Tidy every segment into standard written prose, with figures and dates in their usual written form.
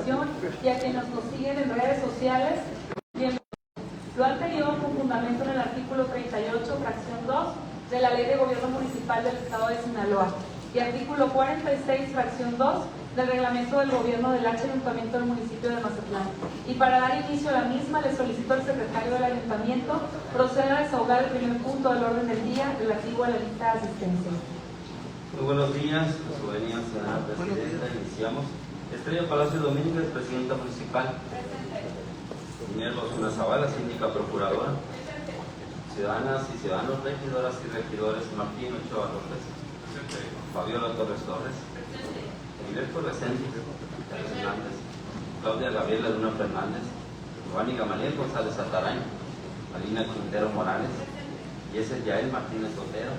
participación y a quienes nos siguen en redes sociales. Lo anterior con fundamento en el artículo 38, fracción 2 de la Ley de Gobierno Municipal del Estado de Sinaloa y artículo 46, fracción 2 del Reglamento del Gobierno del Ayuntamiento del municipio de Mazatlán. Y para dar inicio a la misma, le solicito al secretario del Ayuntamiento proceda a desahogar el primer punto del orden del día relativo a la lista de asistencia. Muy buenos días, su venia, señora presidenta. Iniciamos. Estrella Palacio Domínguez, presidenta municipal. Minerva Osuna Zavala, síndica procuradora. Ciudadanas y ciudadanos, regidoras y regidores. Martín Ochoa López. Fabiola Torres Torres. Heriberto Recente Hernández. Claudia Gabriela Luna Fernández. Giovanni Gamaliel González Atarain. Marina Quintero Morales. Yesel Yael Martínez Otero.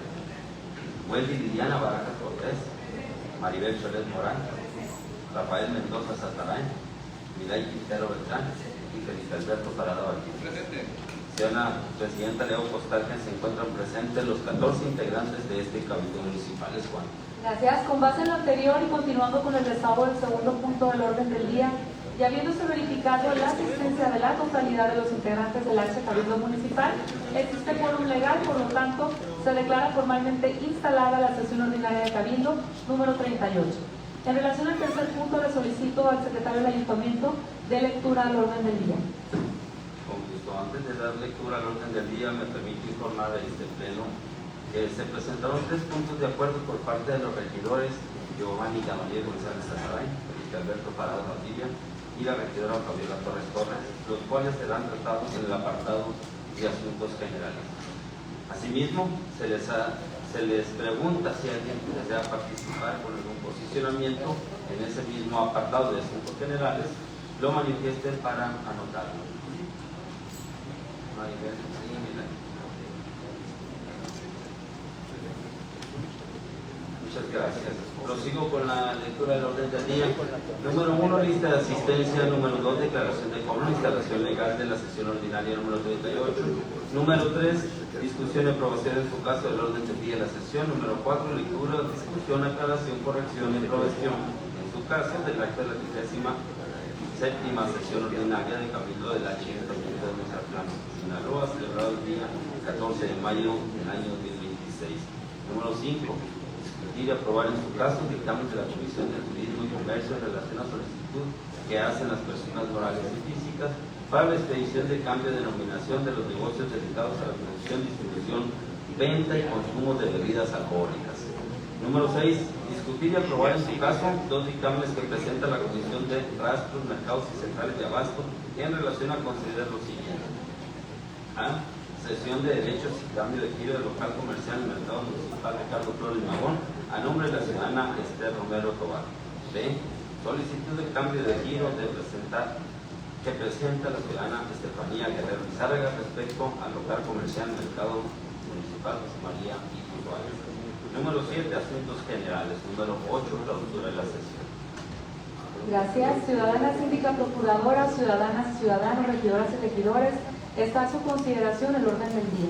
Wendy Liliana Barajas Cortés. Maribel Cholet Morán. Rafael Mendoza Satarain. Milay Quintero Beltrán y Felipe Alberto Parada Valdivia. Señora Presidenta, Leo Postal, que se encuentran presentes los 14 integrantes de este Cabildo Municipal. Es Juan. Gracias. Con base en lo anterior y continuando con el desahogo del segundo punto del orden del día, y habiéndose verificado la asistencia de la totalidad de los integrantes del Cabildo Municipal, existe quórum legal, por lo tanto, se declara formalmente instalada la sesión ordinaria de Cabildo número 38. En relación al tercer punto, le solicito al secretario del Ayuntamiento de lectura al orden del día. Con gusto. Antes de dar lectura al orden del día, me permito informar a este pleno que se presentaron 3 puntos de acuerdo por parte de los regidores Giovanni Gamaliel González Atarain, Felipe Alberto Parada Valdivia y la regidora Fabiola Torres Torres, los cuales serán tratados en el apartado de asuntos generales. Asimismo, se les pregunta si alguien desea participar con algún posicionamiento en ese mismo apartado de asuntos generales, lo manifiesten para anotarlo. Maribel, sí, mira. Muchas gracias. Prosigo con la lectura del orden del día. Número 1, lista de asistencia. Número 2, declaración de cobro, instalación legal de la sesión ordinaria número 38. Número 3, discusión y aprobación en su caso del orden del día de la sesión. Número 4, lectura, discusión, aclaración, corrección y aprobación en su caso del acta de la 37ª sesión ordinaria del Cabildo del Ayuntamiento de Mazatlán, Sinaloa, celebrado el día 14 de mayo del año 2026. Número 5, discutir y aprobar en su caso el dictamen de la Comisión de Turismo y Comercio en relación a solicitud que hacen las personas morales y físicas para la expedición de cambio de denominación de los negocios dedicados a la producción, distribución, venta y consumo de bebidas alcohólicas. Número 6, discutir y aprobar en su caso 2 dictámenes que presenta la Comisión de Rastros, Mercados y Centrales de Abasto en relación a considerar lo siguiente: A. Cesión de derechos y cambio de giro del local comercial en el mercado municipal Ricardo Flores Magón a nombre de la ciudadana Esther Romero Tobar. B. Solicitud de cambio de giro que presenta la ciudadana Estefanía Guerrero Lizárraga respecto al local comercial mercado municipal José María y Suárez. Número 7, asuntos generales. Número 8, clausura de la sesión. Gracias. Ciudadana síndica procuradora, ciudadanas y ciudadanos, regidoras y regidores, está a su consideración el orden del día.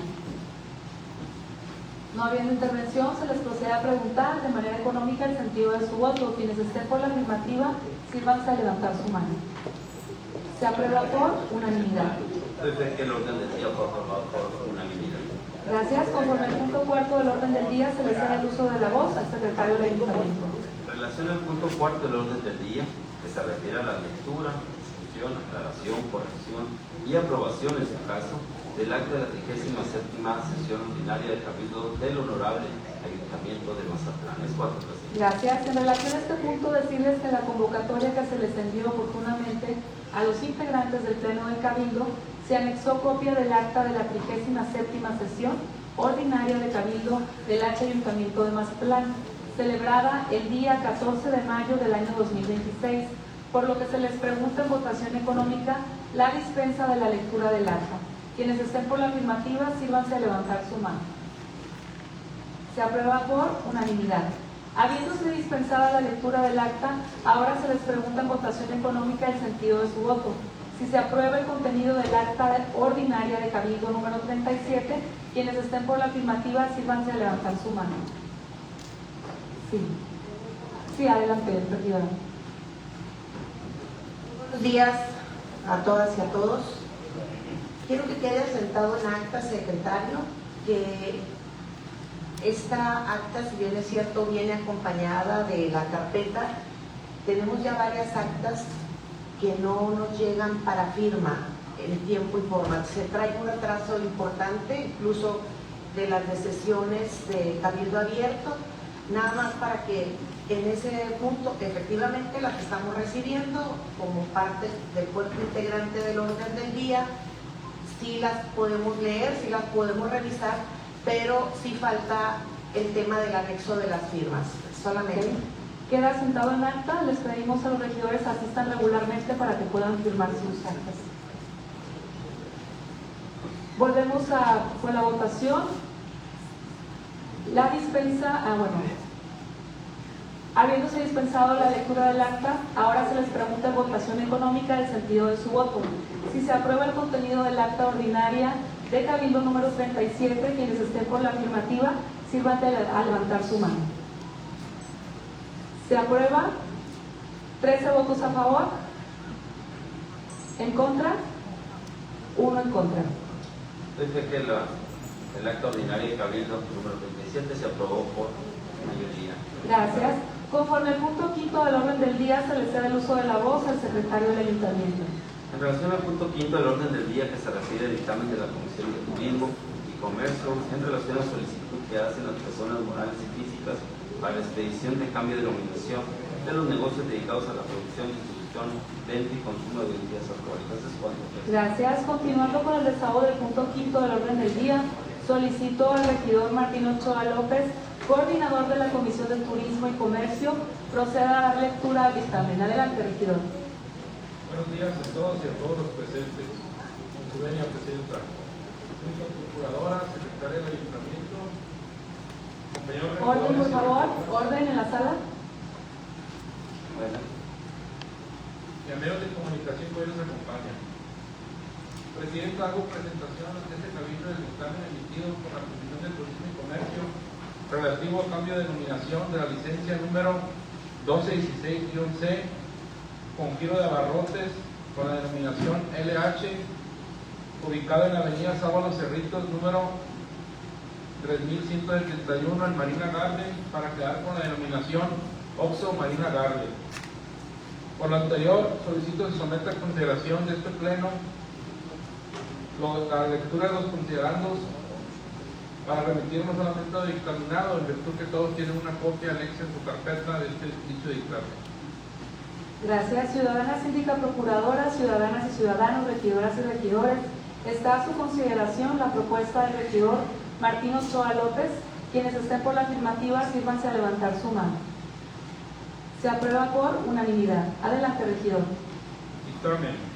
No habiendo intervención, se les procede a preguntar de manera económica el sentido de su voto. Quienes estén por la afirmativa, sírvanse a levantar su mano. Se aprueba por unanimidad. Entonces, que el orden del día por unanimidad. Gracias. Conforme al punto 4 del orden del día, se le cede el uso de la voz al secretario del Ayuntamiento. En relación al punto 4 del orden del día, que se refiere a la lectura, discusión, aclaración, corrección y aprobación en su caso del acta de la 37ª sesión ordinaria del Cabildo del Honorable Ayuntamiento de Mazatlán. Es 4, presidente. Gracias. En relación a este punto, decirles que la convocatoria que se les envió oportunamente a los integrantes del Pleno del Cabildo se anexó copia del acta de la 37ª sesión ordinaria de Cabildo del Ayuntamiento de Mazatlán, celebrada el día 14 de mayo del año 2026, por lo que se les pregunta en votación económica la dispensa de la lectura del acta. Quienes estén por la afirmativa, sírvanse a levantar su mano. Se aprueba por unanimidad. Habiéndose dispensada la lectura del acta, ahora se les pregunta en votación económica el sentido de su voto. Si se aprueba el contenido del acta ordinaria de Cabildo número 37, quienes estén por la afirmativa, sírvanse a levantar su mano. Sí. Sí, adelante, regidora. Buenos días a todas y a todos. Quiero que quede asentado en acta, secretario, que esta acta, si bien es cierto, viene acompañada de la carpeta. Tenemos ya varias actas que no nos llegan para firma en tiempo y forma. Se trae un retraso importante, incluso de las de sesiones de Cabildo Abierto, nada más para que en ese punto, efectivamente, las estamos recibiendo como parte del cuerpo integrante del orden del día, sí las podemos leer, sí las podemos revisar, pero sí falta el tema del anexo de las firmas, solamente. Queda sentado en acta, les pedimos a los regidores asistan regularmente para que puedan firmar sus actas. Volvemos con la votación. La dispensa, habiéndose dispensado la lectura del acta, ahora se les pregunta en votación económica el sentido de su voto. Si se aprueba el contenido del acta ordinaria de Cabildo número 37, quienes estén por la afirmativa, sirvan a levantar su mano. Se aprueba. 13 votos a favor. En contra. 1 en contra. Desde que el acta ordinaria de Cabildo número 37 se aprobó por mayoría. Gracias. Conforme al punto quinto del orden del día, se le cede el uso de la voz al secretario del ayuntamiento. En relación al punto quinto del orden del día, que se refiere al dictamen de la Comisión de Turismo y Comercio en relación a la solicitud que hacen las personas morales y físicas para la expedición de cambio de denominación de los negocios dedicados a la producción, distribución, venta y consumo de bebidas alcohólicas. Es cuanto. Gracias. Continuando con el desahogo del punto quinto del orden del día, solicito al regidor Martín Ochoa López, coordinador de la Comisión de Turismo y Comercio, proceda a dar lectura al dictamen. Adelante, regidor. Buenos días a todos y a todos los presentes. Con su venia, presidenta, señora procuradora, secretaria del ayuntamiento, compañeros Orden, por regidores, favor. Orden en la sala. Bueno, y a medios de comunicación que hoy nos acompañan. Presidenta, hago presentación ante este cabildo del dictamen emitido por la Comisión de Turismo y Comercio relativo al cambio de denominación de la licencia número 1216-C con giro de abarrotes con la denominación LH, ubicado en la avenida Sábalo Cerritos número 3171 en Marina Garden, para quedar con la denominación Oxxo Marina Garden. Por lo anterior, solicito se someta a consideración de este pleno la lectura de los considerandos para remitirnos solamente a dictaminado, en virtud que todos tienen una copia anexa en su carpeta de este dicho dictamen. Gracias. Ciudadana Síndica Procuradora, ciudadanas y ciudadanos, regidoras y regidores, está a su consideración la propuesta del regidor Martín Ochoa López. Quienes estén por la afirmativa, sírvanse a levantar su mano. Se aprueba por unanimidad. Adelante, regidor. Dictamen.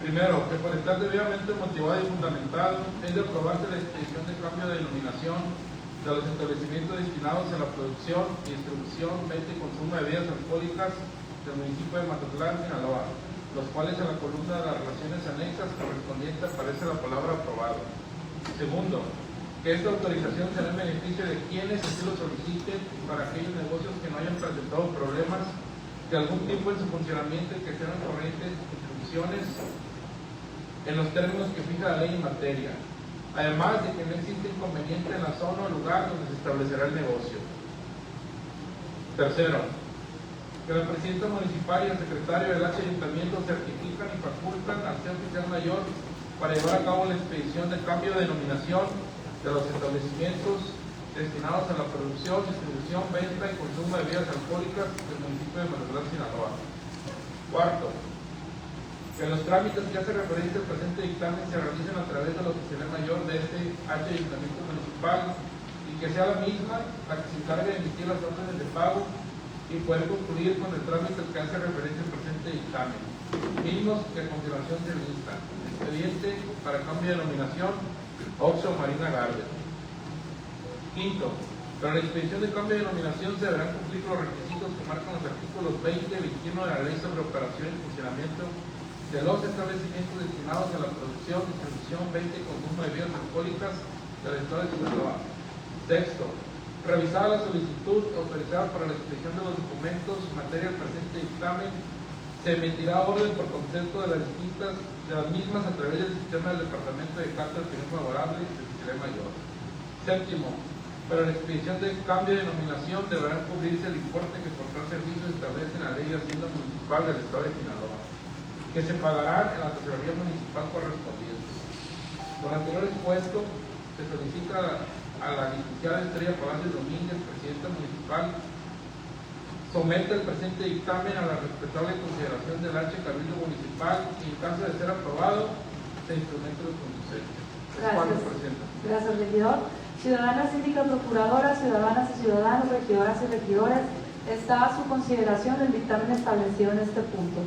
Primero, que por estar debidamente motivado y fundamentado, es de aprobarse la expedición de cambio de denominación de los establecimientos destinados a la producción, distribución, venta y consumo de bebidas alcohólicas del municipio de Mazatlán, Sinaloa, los cuales en la columna de las relaciones anexas correspondiente aparece la palabra aprobado. Segundo, que esta autorización será en beneficio de quienes así lo soliciten para aquellos negocios que no hayan presentado problemas de algún tipo en su funcionamiento y que sean corrientes instituciones en los términos que fija la ley en materia, además de que no existe inconveniente en la zona o lugar donde se establecerá el negocio. Tercero, que la presidenta municipal y el secretario del ayuntamiento certifican y facultan al ser oficial mayor para llevar a cabo la expedición de cambio de denominación de los establecimientos destinados a la producción, distribución, venta y consumo de bebidas alcohólicas del municipio de Mazatlán, Sinaloa. Cuarto, que los trámites que hace referencia al presente dictamen se realicen a través de la oficina mayor de este ayuntamiento municipal y que sea la misma la que se encargue de emitir las órdenes de pago y poder concluir con el trámite que hace referencia al presente dictamen, mismos que a continuación se listan. Expediente para cambio de denominación Oxxo Marina Garden. Quinto, para la expedición de cambio de denominación se deberán cumplir los requisitos que marcan los artículos 20 y 21 de la Ley sobre Operación y Funcionamiento de los establecimientos destinados a la producción, distribución, venta y consumo de bebidas alcohólicas del Estado de Sinaloa. Sexto, revisar la solicitud autorizada para la expedición de los documentos en materia del presente dictamen Se emitirá orden por concepto de las mismas a través del sistema del Departamento de Carta de Opinión Favorable del Fiscalía Mayor. Séptimo, para la expedición de cambio de denominación deberá cubrirse el importe que por tal servicio establece la Ley de Hacienda Municipal del Estado de Sinaloa, que se pagarán en la tesorería municipal correspondiente. Con lo anterior expuesto, se solicita a la licenciada Estrella Palacios Domínguez, presidenta municipal, somete el presente dictamen a la respetable consideración del H. Cabildo Municipal y en caso de ser aprobado, se instrumente los conducentes. Gracias. Gracias, regidor. Ciudadana, síndica, procuradora, ciudadanas y ciudadanos, regidoras y regidores, está a su consideración el dictamen establecido en este punto.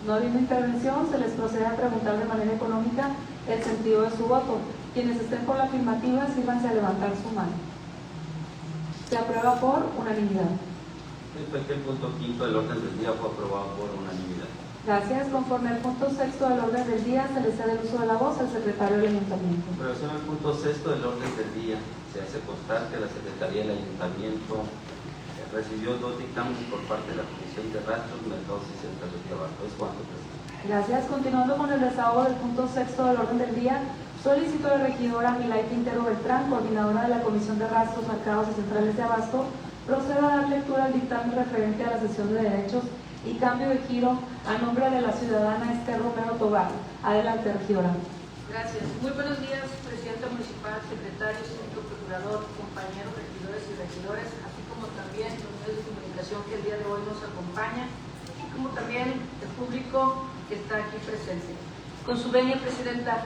No habiendo intervención, se les procede a preguntar de manera económica el sentido de su voto. Quienes estén por la afirmativa, sírvanse a levantar su mano. Se aprueba por unanimidad. Respecto al punto quinto del orden del día fue aprobado por unanimidad. Gracias. Conforme al punto sexto del orden del día, se le cede el uso de la voz al secretario del Ayuntamiento. En relación al punto sexto del orden del día, se hace constar que la Secretaría del Ayuntamiento recibió 2 dictámenes por parte de la Comisión de Rastros, Mercados y Centrales de Abasto. Es cuanto, presidente. Gracias. Continuando con el desahogo del punto sexto del orden del día, solicito a la regidora Milay Quintero Beltrán, coordinadora de la Comisión de Rastros, Mercados y Centrales de Abasto, proceda a dar lectura al dictamen referente a la sesión de derechos y cambio de giro a nombre de la ciudadana Esther Romero Tobar. Adelante, regidora. Gracias. Muy buenos días, presidenta municipal, secretario, síndico, procurador, compañeros regidores y regidoras, así como también los medios de comunicación que el día de hoy nos acompañan, y como también el público que está aquí presente. Con su venia, presidenta,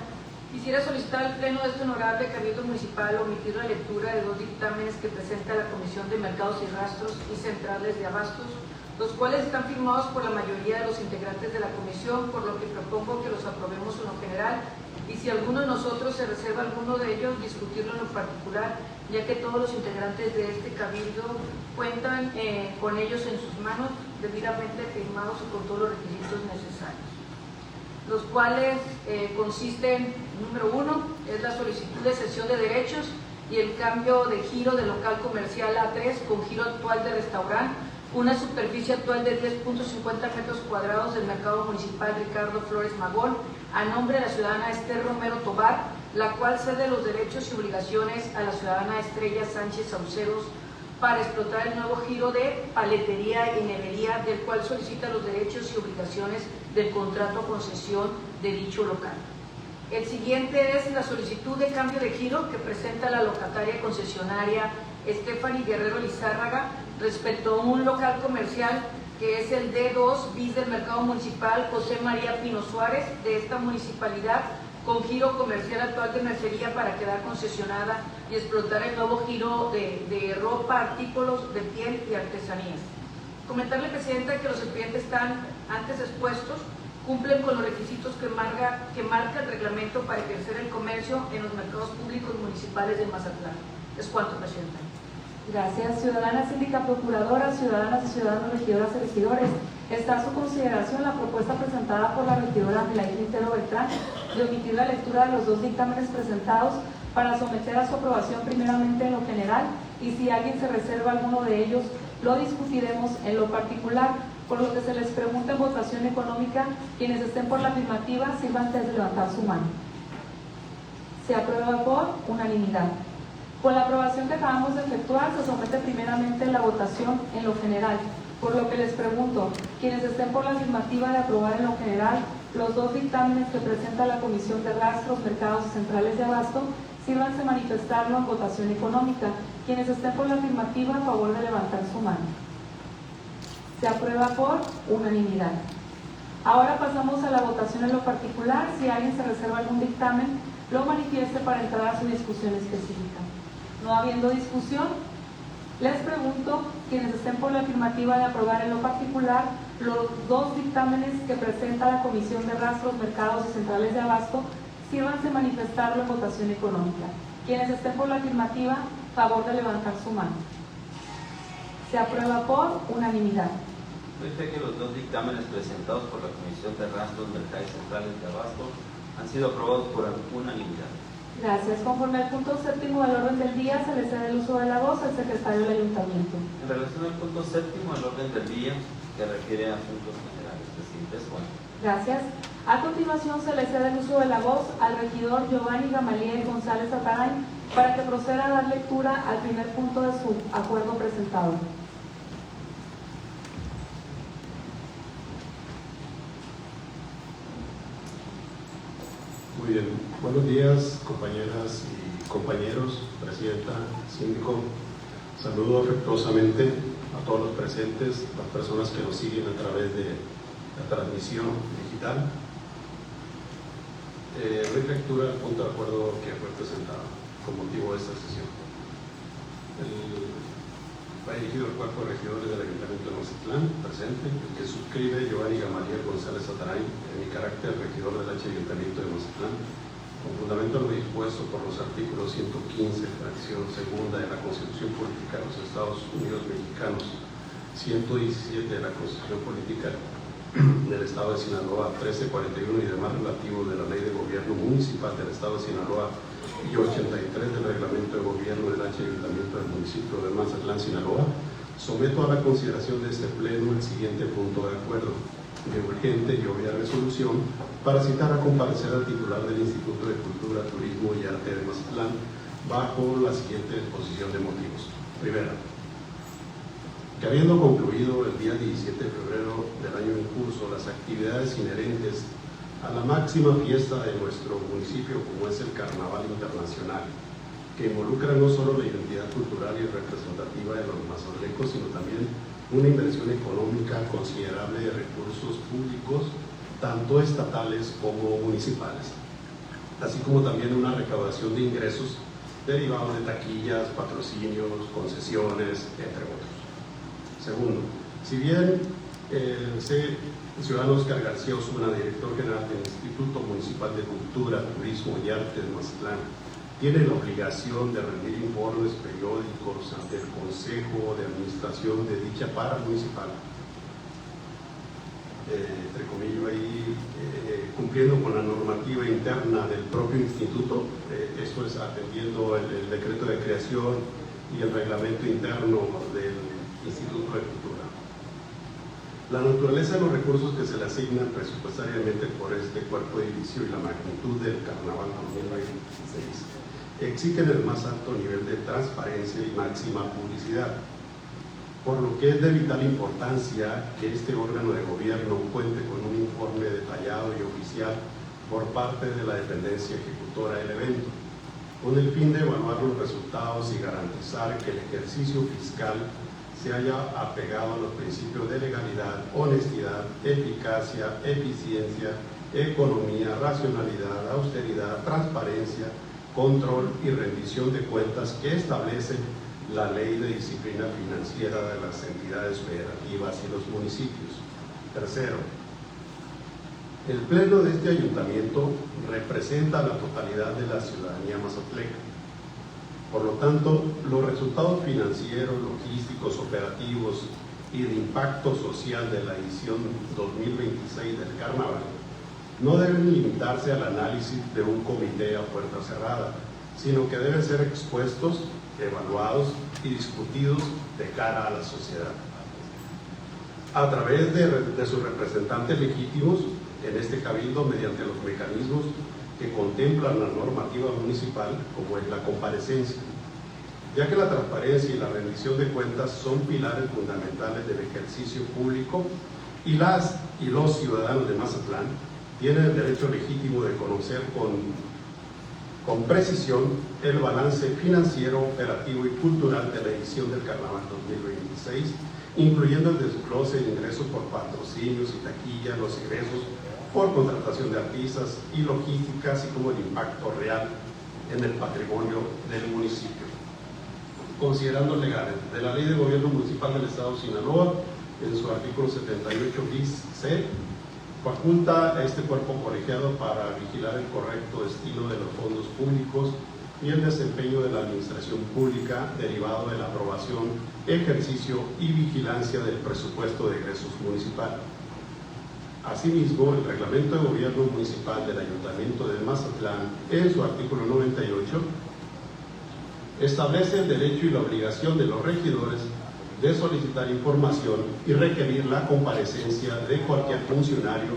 quisiera solicitar al Pleno de este honorable Cabildo Municipal omitir la lectura de 2 dictámenes que presenta la Comisión de Mercados y Rastros y Centrales de Abastos, los cuales están firmados por la mayoría de los integrantes de la comisión, por lo que propongo que los aprobemos en lo general, y si alguno de nosotros se reserva alguno de ellos, discutirlo en lo particular, ya que todos los integrantes de este cabildo cuentan con ellos en sus manos, debidamente firmados y con todos los requisitos necesarios, los cuales consisten, número 1, es la solicitud de cesión de derechos y el cambio de giro de local comercial A3 con giro actual de restaurante, una superficie actual de 10.50 metros cuadrados del mercado municipal Ricardo Flores Magón, a nombre de la ciudadana Esther Romero Tobar, la cual cede los derechos y obligaciones a la ciudadana Estrella Sánchez Sauceros para explotar el nuevo giro de paletería y nevería, del cual solicita los derechos y obligaciones del contrato concesión de dicho local. El siguiente es la solicitud de cambio de giro que presenta la locataria concesionaria Stephanie Guerrero Lizárraga respecto a un local comercial que es el D2 bis del mercado municipal José María Pino Suárez de esta municipalidad, con giro comercial actual de mercería para quedar concesionada y explotar el nuevo giro de ropa, artículos de piel y artesanías. Comentarle, presidenta, que los expedientes están antes expuestos, cumplen con los requisitos que marca el reglamento para ejercer el comercio en los mercados públicos municipales de Mazatlán. Es cuanto, presidenta. Gracias. Ciudadana, síndica, procuradora, ciudadanas y ciudadanos, regidoras y regidores, está a su consideración la propuesta presentada por la regidora Milay Quintero Beltrán de omitir la lectura de los 2 dictámenes presentados para someter a su aprobación primeramente en lo general, y si alguien se reserva alguno de ellos, lo discutiremos en lo particular, por lo que se les pregunta en votación económica. Quienes estén por la afirmativa, sirvan antes de levantar su mano. Se aprueba por unanimidad. Con la aprobación que acabamos de efectuar, se somete primeramente la votación en lo general, por lo que les pregunto, quienes estén por la afirmativa de aprobar en lo general los 2 dictámenes que presenta la Comisión de Rastros, Mercados y Centrales de Abasto, sírvanse manifestarlo en votación económica. Quienes estén por la afirmativa, a favor de levantar su mano. Se aprueba por unanimidad. Ahora pasamos a la votación en lo particular. Si alguien se reserva algún dictamen, lo manifieste para entrar a su discusión específica. No habiendo discusión, les pregunto, quienes estén por la afirmativa de aprobar en lo particular los 2 dictámenes que presenta la Comisión de Rastros, Mercados y Centrales de Abasto, sírvanse manifestarlo en votación económica. Quienes estén por la afirmativa, favor de levantar su mano. Se aprueba por unanimidad. Dice que los 2 dictámenes presentados por la Comisión de Rastros, Mercados y Centrales de Abasto han sido aprobados por unanimidad. Gracias. Conforme al punto séptimo del orden del día, se le cede el uso de la voz al secretario del Ayuntamiento. En relación al punto séptimo del orden del día, que refiere a asuntos generales, Es bueno. Gracias. A continuación se le cede el uso de la voz al regidor Giovanni Gamaliel González Ataray para que proceda a dar lectura al primer punto de su acuerdo presentado. Muy bien, buenos días compañeras y compañeros, presidenta, síndico. Saludo afectuosamente a todos los presentes, las personas que nos siguen a través de la transmisión digital. Doy lectura al punto de acuerdo que fue presentado con motivo de esta sesión. Va dirigido al cuerpo de regidores del Ayuntamiento de Mazatlán, presente, el que suscribe Giovanni Gamaliel González Ataray, en mi carácter regidor del Ayuntamiento de Mazatlán, con fundamento en lo dispuesto por los artículos 115, fracción segunda de la Constitución Política de los Estados Unidos Mexicanos, 117 de la Constitución Política del Estado de Sinaloa, 1341 y demás relativos de la Ley de Gobierno Municipal del Estado de Sinaloa y 83 del Reglamento de Gobierno del Ayuntamiento del Municipio de Mazatlán, Sinaloa, someto a la consideración de este Pleno el siguiente punto de acuerdo de urgente y obvia resolución para citar a comparecer al titular del Instituto de Cultura, Turismo y Arte de Mazatlán bajo la siguiente exposición de motivos. Primera, que habiendo concluido el día 17 de febrero del año en curso las actividades inherentes a la máxima fiesta de nuestro municipio, como es el Carnaval Internacional, que involucra no solo la identidad cultural y representativa de los mazatlecos, sino también una inversión económica considerable de recursos públicos, tanto estatales como municipales, así como también una recaudación de ingresos derivados de taquillas, patrocinios, concesiones, entre otros. Segundo, si bien el ciudadano Oscar García Osuna, director general del Instituto Municipal de Cultura, Turismo y Arte de Mazatlán, tiene la obligación de rendir informes periódicos ante el Consejo de Administración de dicha paramunicipal, entre comillas ahí, cumpliendo con la normativa interna del propio instituto, esto es atendiendo el decreto de creación y el reglamento interno del Instituto de Cultura. La naturaleza de los recursos que se le asignan presupuestariamente por este cuerpo edilicio y la magnitud del Carnaval 2026 exigen el más alto nivel de transparencia y máxima publicidad, por lo que es de vital importancia que este órgano de gobierno cuente con un informe detallado y oficial por parte de la dependencia ejecutora del evento, con el fin de evaluar los resultados y garantizar que el ejercicio fiscal se haya apegado a los principios de legalidad, honestidad, eficacia, eficiencia, economía, racionalidad, austeridad, transparencia, control y rendición de cuentas que establece la Ley de Disciplina Financiera de las entidades federativas y los municipios. Tercero, el Pleno de este ayuntamiento representa la totalidad de la ciudadanía mazatleca. Por lo tanto, los resultados financieros, logísticos, operativos y de impacto social de la edición 2026 del Carnaval no deben limitarse al análisis de un comité a puerta cerrada, sino que deben ser expuestos, evaluados y discutidos de cara a la sociedad, a través de sus representantes legítimos en este cabildo mediante los mecanismos que contemplan la normativa municipal, como es la comparecencia, ya que la transparencia y la rendición de cuentas son pilares fundamentales del ejercicio público y las y los ciudadanos de Mazatlán tienen el derecho legítimo de conocer con precisión el balance financiero, operativo y cultural de la edición del Carnaval 2026, incluyendo el desglose de ingresos por patrocinios y taquillas, los ingresos por contratación de artistas y logística, así como el impacto real en el patrimonio del municipio. Considerando legales de la Ley de Gobierno Municipal del Estado de Sinaloa, en su artículo 78 bis C, faculta a este cuerpo colegiado para vigilar el correcto destino de los fondos públicos y el desempeño de la administración pública derivado de la aprobación, ejercicio y vigilancia del presupuesto de egresos municipal. Asimismo, el Reglamento de Gobierno Municipal del Ayuntamiento de Mazatlán, en su artículo 98, establece el derecho y la obligación de los regidores de solicitar información y requerir la comparecencia de cualquier funcionario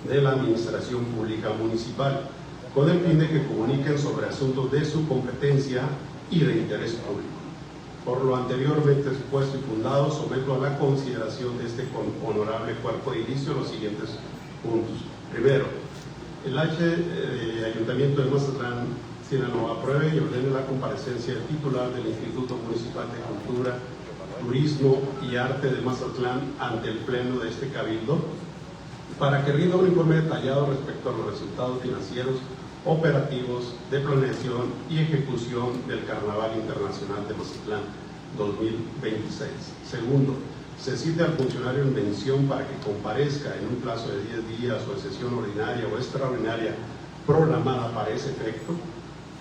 de la Administración Pública Municipal, con el fin de que comuniquen sobre asuntos de su competencia y de interés público. Por lo anteriormente expuesto y fundado, someto a la consideración de este honorable cuerpo de inicio los siguientes puntos. Primero, el Ayuntamiento de Mazatlán, Sinaloa, apruebe y ordene la comparecencia del titular del Instituto Municipal de Cultura, Turismo y Arte de Mazatlán ante el Pleno de este Cabildo para que rinda un informe detallado respecto a los resultados financieros, operativos, de planeación y ejecución del Carnaval Internacional de Mazatlán 2026. Segundo, se cite al funcionario en mención para que comparezca en un plazo de 10 días o en sesión ordinaria o extraordinaria programada para ese efecto,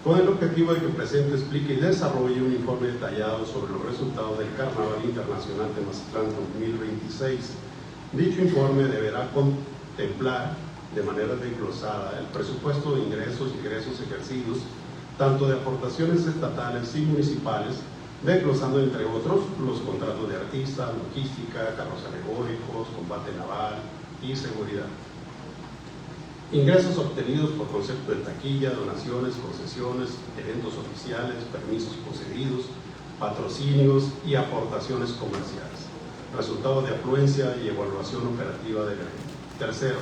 con el objetivo de que presente, explique y desarrolle un informe detallado sobre los resultados del Carnaval Internacional de Mazatlán 2026. Dicho informe deberá contemplar de manera desglosada el presupuesto de ingresos y egresos ejercidos, tanto de aportaciones estatales y municipales, desglosando entre otros los contratos de artistas, logística, carros alegóricos, combate naval y seguridad. Ingresos obtenidos por concepto de taquilla, donaciones, concesiones, eventos oficiales, permisos concedidos, patrocinios y aportaciones comerciales. Resultados de afluencia y evaluación operativa del gremio. Tercero,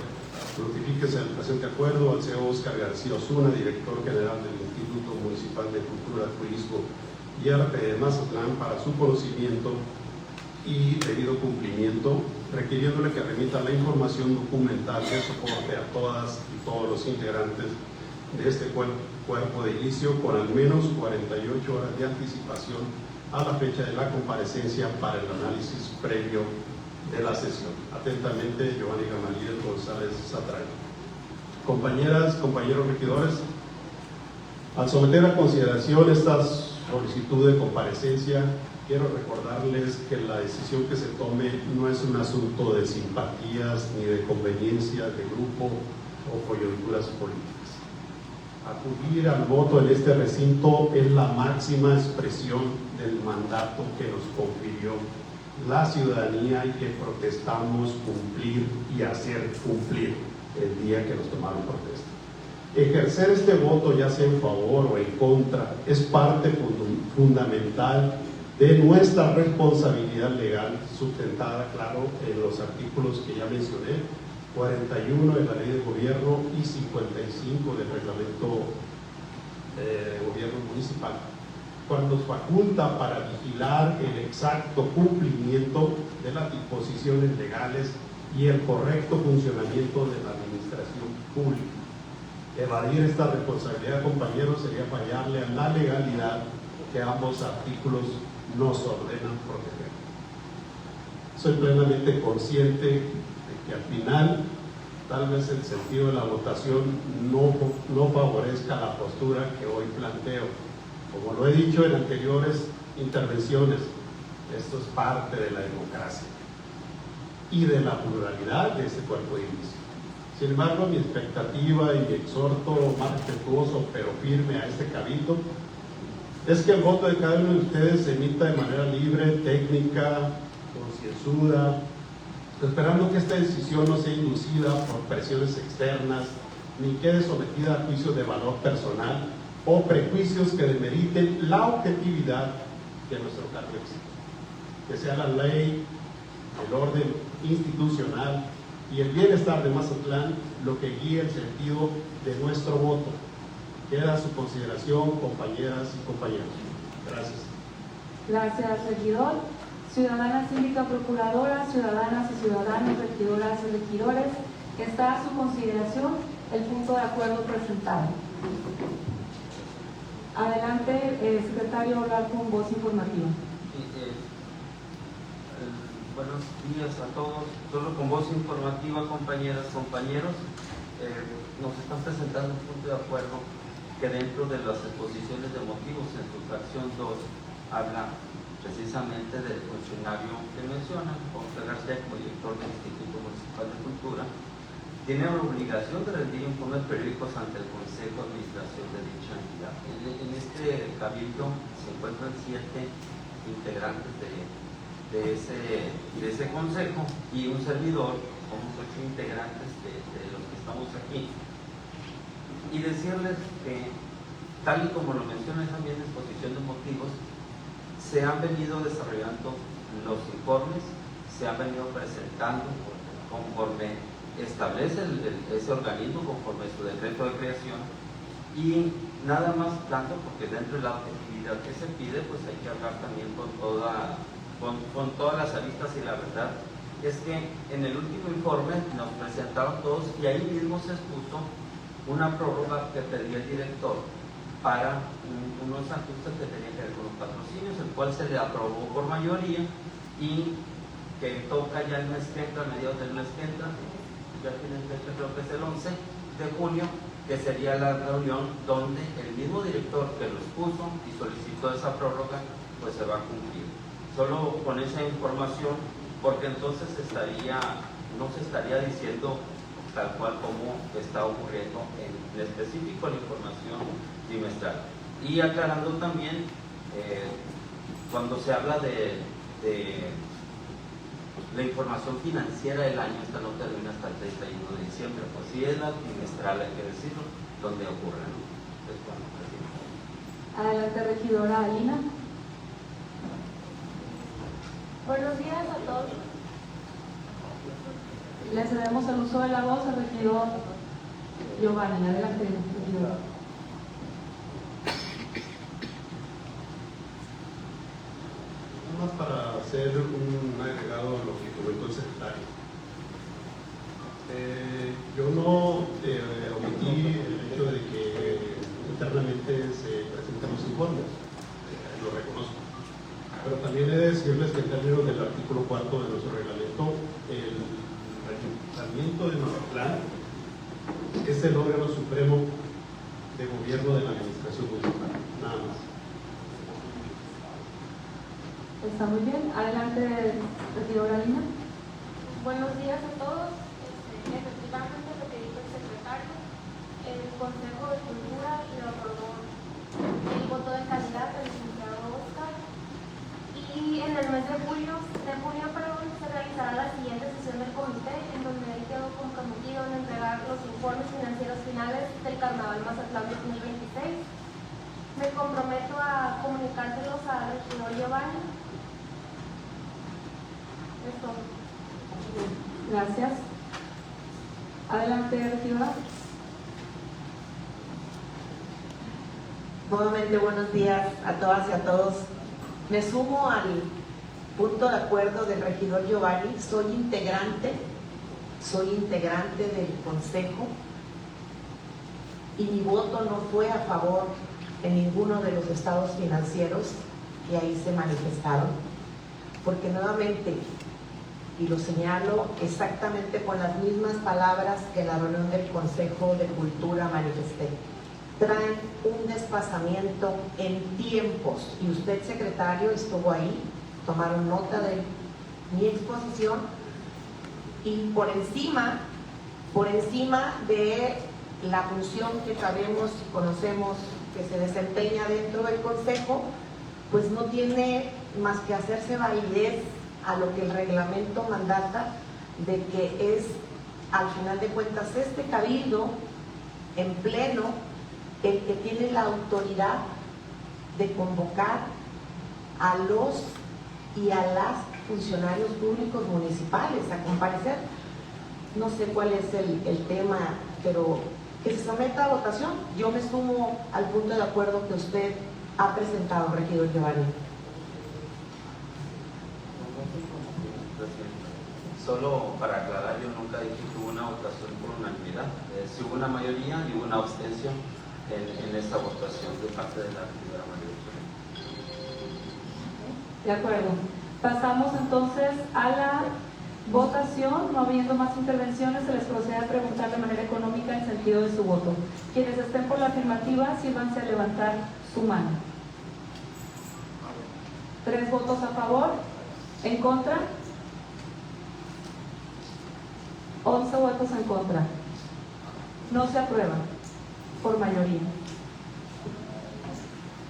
notifíquese el presente acuerdo al CEO Oscar García Osuna, director general del Instituto Municipal de Cultura, Turismo y Arte de Mazatlán, para su conocimiento y debido cumplimiento, requiriéndole que remita la información documental de soporte a todas y todos los integrantes de este cuerpo de inicio con al menos 48 horas de anticipación a la fecha de la comparecencia para el análisis previo de la sesión. Atentamente, Giovanni Gamaliel González Zatray. Compañeras, compañeros regidores, al someter a consideración esta solicitud de comparecencia, quiero recordarles que la decisión que se tome no es un asunto de simpatías ni de conveniencia de grupo o coyunturas políticas. Acudir al voto en este recinto es la máxima expresión del mandato que nos confirió la ciudadanía y que protestamos cumplir y hacer cumplir el día que nos tomaron protesta. Ejercer este voto, ya sea en favor o en contra, es parte fundamental de nuestra responsabilidad legal, sustentada, claro, en los artículos que ya mencioné, 41 de la Ley de Gobierno y 55 del Reglamento de Gobierno Municipal, cuando nos faculta para vigilar el exacto cumplimiento de las disposiciones legales y el correcto funcionamiento de la administración pública. Evadir esta responsabilidad, compañeros, sería fallarle a la legalidad que ambos artículos nos ordenan proteger. Soy plenamente consciente de que al final, tal vez el sentido de la votación no favorezca la postura que hoy planteo. Como lo he dicho en anteriores intervenciones, esto es parte de la democracia y de la pluralidad de este cuerpo de inicio. Sin embargo, mi expectativa y mi exhorto más respetuoso pero firme a este cabildo es que el voto de cada uno de ustedes se emita de manera libre, técnica, concienzuda, esperando que esta decisión no sea inducida por presiones externas ni quede sometida a juicios de valor personal o prejuicios que demeriten la objetividad de nuestro cargo existe. Que sea la ley, el orden institucional y el bienestar de Mazatlán lo que guíe el sentido de nuestro voto. Queda a su consideración, compañeras y compañeros. Gracias. Gracias, regidor. Ciudadana síndica procuradora, ciudadanas y ciudadanos, regidoras y regidores, está a su consideración el punto de acuerdo presentado. Adelante, secretario, hablar con voz informativa. Buenos días a todos. Solo con voz informativa, compañeras, compañeros, nos están presentando un punto de acuerdo que dentro de las exposiciones de motivos en su fracción 2 habla precisamente del funcionario que menciona, Oscar García, como director del Instituto Municipal de Cultura, tiene la obligación de rendir informes periódicos ante el Consejo de Administración de dicha entidad. En este cabildo se encuentran 7 integrantes de de ese consejo, y un servidor, somos 8 integrantes de los que estamos aquí, y decirles que, tal y como lo menciona también en exposición de motivos, se han venido desarrollando los informes, se han venido presentando conforme establece ese organismo, conforme su decreto de creación, y nada más tanto porque dentro de la objetividad que se pide, pues hay que hablar también con todas las aristas, y la verdad es que en el último informe nos presentaron todos y ahí mismo se expuso una prórroga que pedía el director para unos ajustes que tenían que ver con los patrocinios, el cual se le aprobó por mayoría y que toca ya el mes que entra, a mediados del mes que entra, ya tienen fecha, creo que es el 11 de junio, que sería la reunión donde el mismo director que lo expuso y solicitó esa prórroga, pues se va a cumplir. Solo con esa información, porque entonces no se estaría diciendo tal cual como está ocurriendo en específico la información trimestral. Y aclarando también, cuando se habla de la información financiera del año, esta no termina hasta el 31 de diciembre, pues sí es la trimestral, hay que decirlo, donde ocurre, ¿no? Entonces, bueno, Adelante, regidora Alina. Buenos días a todos. Le cedemos el uso de la voz al regidor Giovanni. Adelante, regidora. Nada más para hacer un agregado a lo que comentó el secretario. Yo no omití el hecho de que internamente se presenten los informes, lo reconozco. Pero también he de decirles que en términos del artículo 4 de nuestro reglamento, el ayuntamiento de Mazatlán es el órgano supremo de gobierno de la administración municipal, nada más. Está muy bien. Adelante, regidora Alina. Buenos días a todos. Efectivamente, lo que dijo el secretario, el Consejo de Cultura le otorgó el voto de calidad al licenciado Oscar. Y en el mes de junio, se realizará la siguiente sesión del comité, en donde él quedó comprometido en entregar los informes financieros finales del Carnaval Mazatlán 2026. Me comprometo a comunicárselos al regidor Giovanni. Es todo. Gracias. Adelante, regidora. Nuevamente buenos días a todas y a todos. Me sumo al punto de acuerdo del regidor Giovanni. Soy integrante del consejo y mi voto no fue a favor en ninguno de los estados financieros que ahí se manifestaron, porque nuevamente, y lo señalo exactamente con las mismas palabras que en la reunión del Consejo de Cultura manifesté, traen un desfasamiento en tiempos, y usted, secretario, estuvo ahí, tomaron nota de mi exposición, y por encima de la función que sabemos y conocemos que se desempeña dentro del Consejo, pues no tiene más que hacerse validez a lo que el reglamento mandata, de que es, al final de cuentas, este cabildo en pleno el que tiene la autoridad de convocar a los y a las funcionarios públicos municipales a comparecer. No sé cuál es el tema, pero que se someta a votación. Yo me sumo al punto de acuerdo que usted ha presentado, regidor Giovanni. Solo para aclarar, yo nunca dije que hubo una votación por unanimidad. Sí hubo una mayoría y hubo una abstención en esta votación de parte de la regidora María Auxilio. De acuerdo. Pasamos entonces a la votación. No habiendo más intervenciones, se les procede a preguntar de manera económica el sentido de su voto. Quienes estén por la afirmativa, sírvanse a levantar su mano. 3 votos a favor. ¿En contra? 11 votos en contra. No se aprueba por mayoría.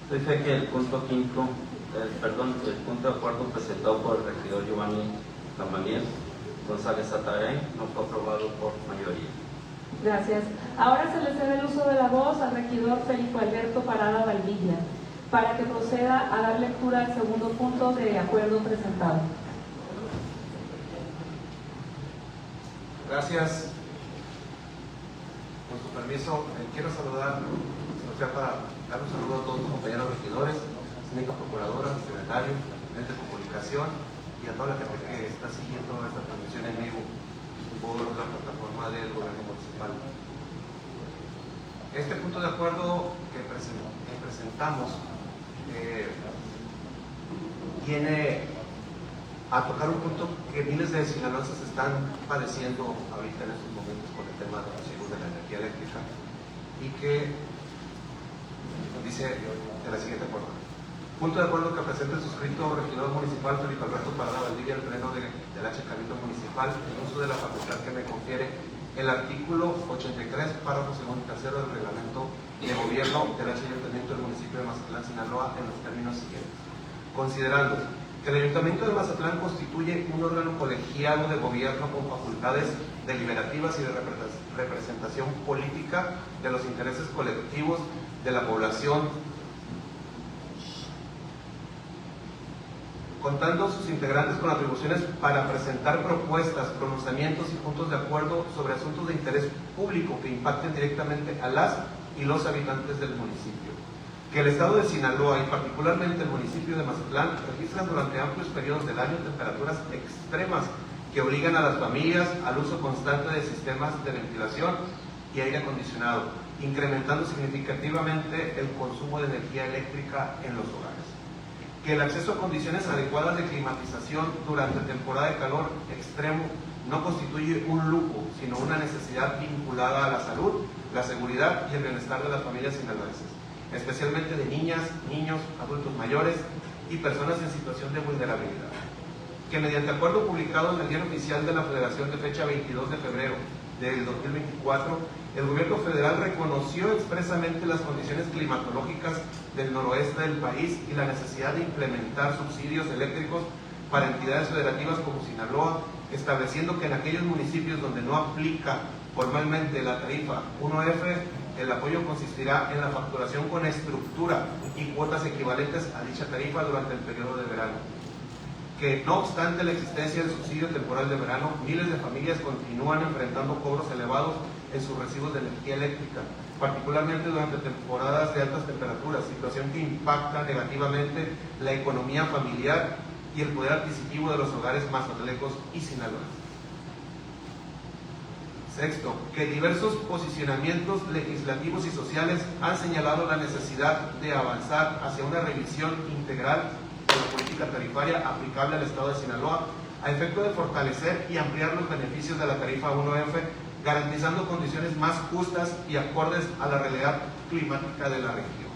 Doy fe que el punto 5 el punto de acuerdo presentado por el regidor Giovanni Gamaliel González Atarén no fue aprobado por mayoría. Gracias. Ahora se le cede el uso de la voz al regidor Felipe Alberto Parada Valdivia para que proceda a dar lectura al segundo punto de acuerdo presentado. Gracias. Con su permiso, quiero saludar, para dar un saludo a todos los compañeros regidores, síndica procuradora, secretario, de comunicación y a toda la gente que está siguiendo esta transmisión en vivo por la plataforma del gobierno municipal. Este punto de acuerdo que presentamos viene a tocar un punto que miles de sinaloenses están padeciendo ahorita en estos momentos con el tema de los recibos de la energía eléctrica y que dice de la siguiente forma. Punto de acuerdo que presenta el suscrito regidor municipal Felipe Alberto Parada Valdivia al pleno del H Cabildo Municipal en uso de la facultad que me confiere el artículo 83, párrafo segundo y tercero del reglamento de gobierno del H Ayuntamiento del municipio de Mazatlán, Sinaloa, en los términos siguientes. Considerando que el Ayuntamiento de Mazatlán constituye un órgano colegiado de gobierno con facultades deliberativas y de representación política de los intereses colectivos de la población, contando sus integrantes con atribuciones para presentar propuestas, pronunciamientos y puntos de acuerdo sobre asuntos de interés público que impacten directamente a las y los habitantes del municipio. Que el estado de Sinaloa y particularmente el municipio de Mazatlán registran durante amplios periodos del año temperaturas extremas que obligan a las familias al uso constante de sistemas de ventilación y aire acondicionado, incrementando significativamente el consumo de energía eléctrica en los hogares. Que el acceso a condiciones adecuadas de climatización durante temporada de calor extremo no constituye un lujo, sino una necesidad vinculada a la salud, la seguridad y el bienestar de las familias sinaloenses, especialmente de niñas, niños, adultos mayores y personas en situación de vulnerabilidad. Que mediante acuerdo publicado en el Diario Oficial de la Federación de fecha 22 de febrero del 2024, el gobierno federal reconoció expresamente las condiciones climatológicas del noroeste del país y la necesidad de implementar subsidios eléctricos para entidades federativas como Sinaloa, estableciendo que en aquellos municipios donde no aplica formalmente la tarifa 1F, el apoyo consistirá en la facturación con estructura y cuotas equivalentes a dicha tarifa durante el periodo de verano. Que no obstante la existencia del subsidio temporal de verano, miles de familias continúan enfrentando cobros elevados en sus recibos de energía eléctrica, particularmente durante temporadas de altas temperaturas, situación que impacta negativamente la economía familiar y el poder adquisitivo de los hogares mazatlecos y sinaloenses. Sexto, que diversos posicionamientos legislativos y sociales han señalado la necesidad de avanzar hacia una revisión integral de la política tarifaria aplicable al Estado de Sinaloa a efecto de fortalecer y ampliar los beneficios de la tarifa 1F, garantizando condiciones más justas y acordes a la realidad climática de la región.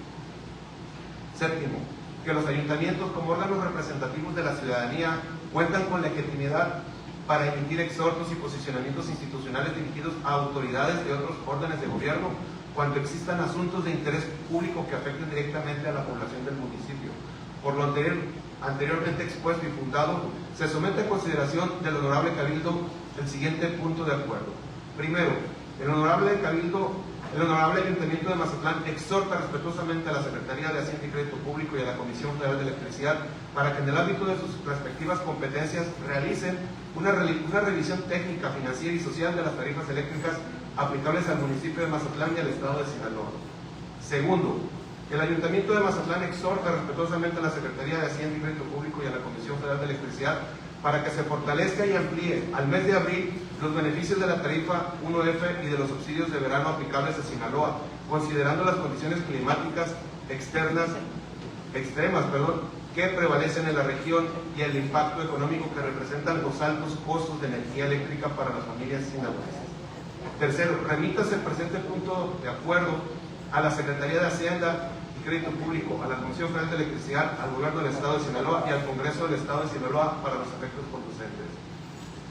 Séptimo, que los ayuntamientos como órganos representativos de la ciudadanía cuentan con legitimidad para emitir exhortos y posicionamientos institucionales dirigidos a autoridades de otros órdenes de gobierno cuando existan asuntos de interés público que afecten directamente a la población del municipio. Por lo anteriormente expuesto y fundado, se somete a consideración del Honorable Cabildo el siguiente punto de acuerdo. Primero, el Honorable Ayuntamiento de Mazatlán exhorta respetuosamente a la Secretaría de Hacienda y Crédito Público y a la Comisión Federal de Electricidad para que en el ámbito de sus respectivas competencias realicen una revisión técnica, financiera y social de las tarifas eléctricas aplicables al municipio de Mazatlán y al estado de Sinaloa. Segundo, el Ayuntamiento de Mazatlán exhorta respetuosamente a la Secretaría de Hacienda y Crédito Público y a la Comisión Federal de Electricidad para que se fortalezca y amplíe al mes de abril los beneficios de la tarifa 1F y de los subsidios de verano aplicables a Sinaloa, considerando las condiciones climáticas extremas que prevalecen en la región y el impacto económico que representan los altos costos de energía eléctrica para las familias sinaloenses. Tercero, remítase el presente punto de acuerdo a la Secretaría de Hacienda y Crédito Público, a la Comisión Federal de Electricidad, al Gobierno del Estado de Sinaloa y al Congreso del Estado de Sinaloa para los efectos conducentes.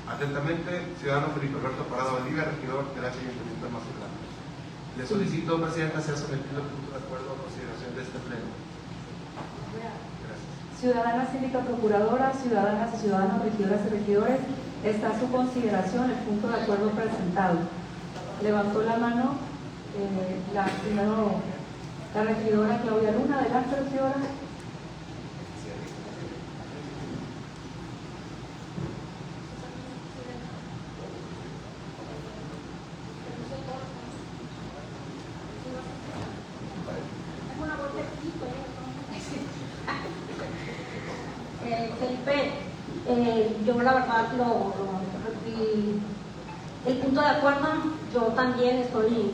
Atentamente, ciudadano Felipe Alberto Parada Valdivia, regidor del H Ayuntamiento de Mazatlán. Le solicito, Presidenta, sea sometido el punto de acuerdo a consideración de este pleno. Ciudadana Síndica Procuradora, ciudadanas y ciudadanos, regidoras y regidores, está a su consideración el punto de acuerdo presentado. Levantó la mano primero la regidora Claudia Luna. Adelante, regidora. Felipe, yo la verdad el punto de acuerdo, yo también estoy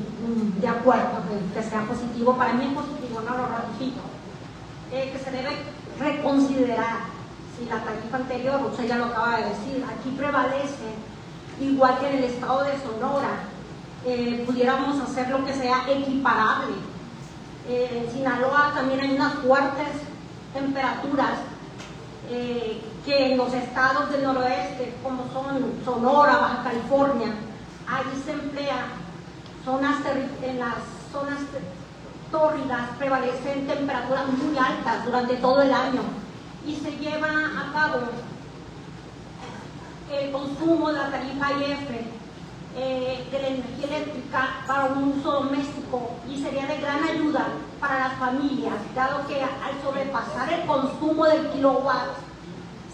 de acuerdo que sea positivo. Para mí es positivo, no lo ratifico. Que se debe reconsiderar si la tarifa anterior, usted ya lo acaba de decir, aquí prevalece, igual que en el estado de Sonora, pudiéramos hacer lo que sea equiparable. En Sinaloa también hay unas fuertes temperaturas que en los estados del noroeste, como son Sonora, Baja California, ahí se emplea en las zonas tórridas prevalecen temperaturas muy altas durante todo el año y se lleva a cabo el consumo de la tarifa IF de la energía eléctrica para un uso doméstico, y sería de gran ayuda para las familias, dado que al sobrepasar el consumo del kilowatt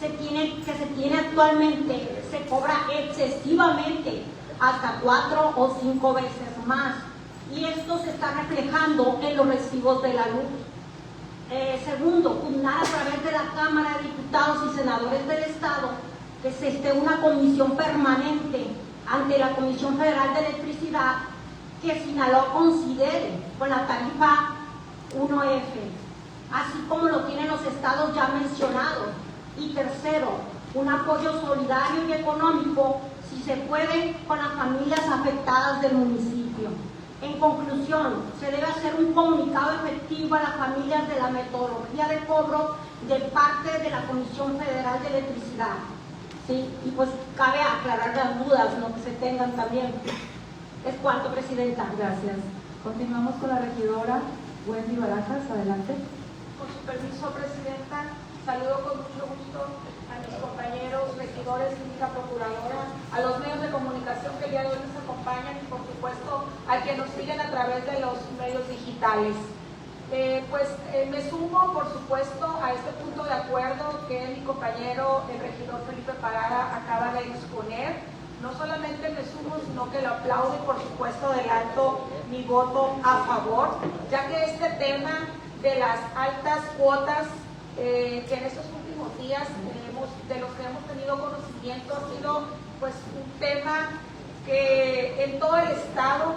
que se tiene actualmente, se cobra excesivamente hasta 4 o 5 veces más, y esto se está reflejando en los recibos de la luz. Segundo, pugnar a través de la Cámara de Diputados y Senadores del Estado que se esté una comisión permanente ante la Comisión Federal de Electricidad que Sinaloa considere con la tarifa 1F, así como lo tienen los estados ya mencionados. Y tercero, un apoyo solidario y económico, si se puede, con las familias afectadas del municipio. En conclusión, se debe hacer un comunicado efectivo a las familias de la metodología de cobro de parte de la Comisión Federal de Electricidad. ¿Sí? Y pues cabe aclarar las dudas, ¿no?, que se tengan también. Es cuanto, Presidenta. Gracias. Continuamos con la regidora Wendy Barajas. Adelante. Con su permiso, Presidenta, saludo con mucho gusto a mis compañeros regidores, síndica procuradora, a los medios de comunicación que el día de hoy nos acompañan y por supuesto a quienes nos siguen a través de los medios digitales. Me sumo por supuesto a este punto de acuerdo que mi compañero el regidor Felipe Parada acaba de exponer. No solamente me sumo, sino que lo aplaudo y por supuesto adelanto mi voto a favor, ya que este tema de las altas cuotas que en estos últimos días de los que hemos tenido conocimiento ha sido pues un tema que en todo el estado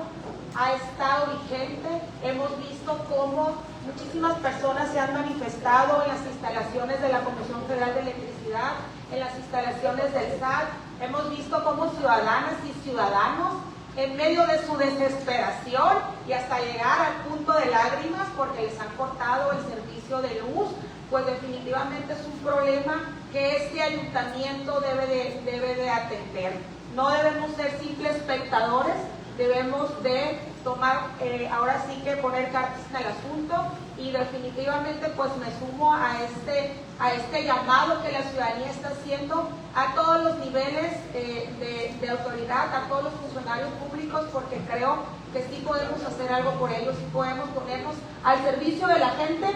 ha estado vigente. Hemos visto cómo muchísimas personas se han manifestado en las instalaciones de la Comisión Federal de Electricidad, en las instalaciones del SAT. Hemos visto cómo ciudadanas y ciudadanos, en medio de su desesperación y hasta llegar al punto de lágrimas porque les han cortado el servicio de luz, pues definitivamente es un problema que este ayuntamiento debe de atender. No debemos ser simples espectadores, debemos de tomar, ahora sí que poner cartas en el asunto, y definitivamente pues me sumo a este llamado que la ciudadanía está haciendo a todos los niveles de autoridad, a todos los funcionarios públicos, porque creo que sí podemos hacer algo por ellos, sí podemos ponernos al servicio de la gente,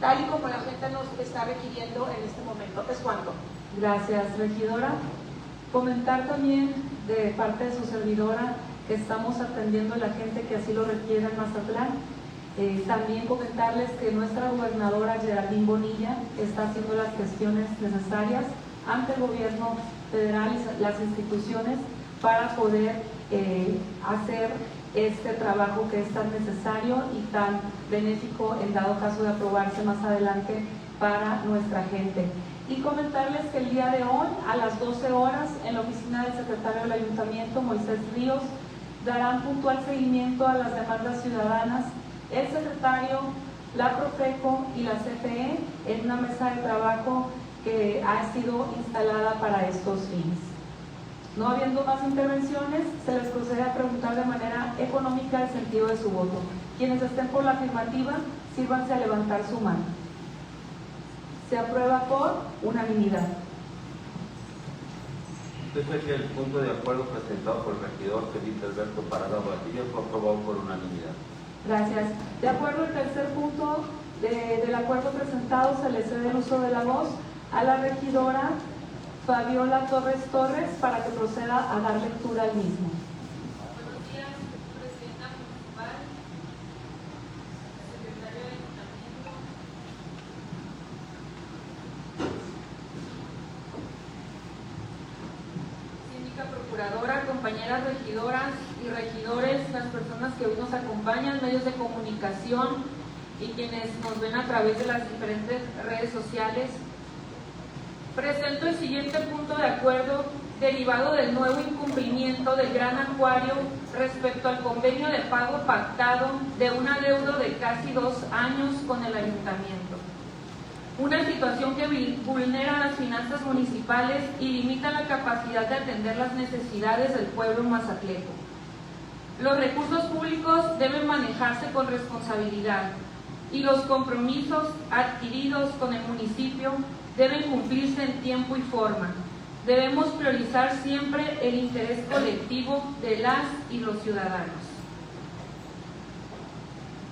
tal y como la gente nos está requiriendo en este momento. Es cuanto. Gracias, regidora. Comentar también de parte de su servidora que estamos atendiendo a la gente que así lo requiere en Mazatlán. También comentarles que nuestra gobernadora Geraldine Bonilla está haciendo las gestiones necesarias ante el gobierno federal y las instituciones para poder hacer este trabajo que es tan necesario y tan benéfico en dado caso de aprobarse más adelante para nuestra gente. Y comentarles que el día de hoy a las 12 horas en la oficina del secretario del Ayuntamiento, Moisés Ríos, darán puntual seguimiento a las demandas ciudadanas el secretario, la Profeco y la CFE en una mesa de trabajo que ha sido instalada para estos fines. No habiendo más intervenciones, se les procede a preguntar de manera económica el sentido de su voto. Quienes estén por la afirmativa, sírvanse a levantar su mano. Se aprueba por unanimidad. Entonces que el punto de acuerdo presentado por el regidor Felipe Alberto Parada Bobadilla fue aprobado por unanimidad. Gracias. De acuerdo al tercer punto del acuerdo presentado, se le cede el uso de la voz a la regidora Fabiola Torres Torres para que proceda a dar lectura al mismo. Buenos días, presidenta municipal, secretario de ayuntamiento. Síndica procuradora, compañeras regidoras y regidores, las personas que hoy nos acompañan, medios de comunicación y quienes nos ven a través de las diferentes redes sociales. Presento el siguiente punto de acuerdo derivado del nuevo incumplimiento del Gran Acuario respecto al convenio de pago pactado de un adeudo de casi 2 años con el ayuntamiento. Una situación que vulnera las finanzas municipales y limita la capacidad de atender las necesidades del pueblo mazatleco. Los recursos públicos deben manejarse con responsabilidad y los compromisos adquiridos con el municipio deben cumplirse en tiempo y forma. Debemos priorizar siempre el interés colectivo de las y los ciudadanos.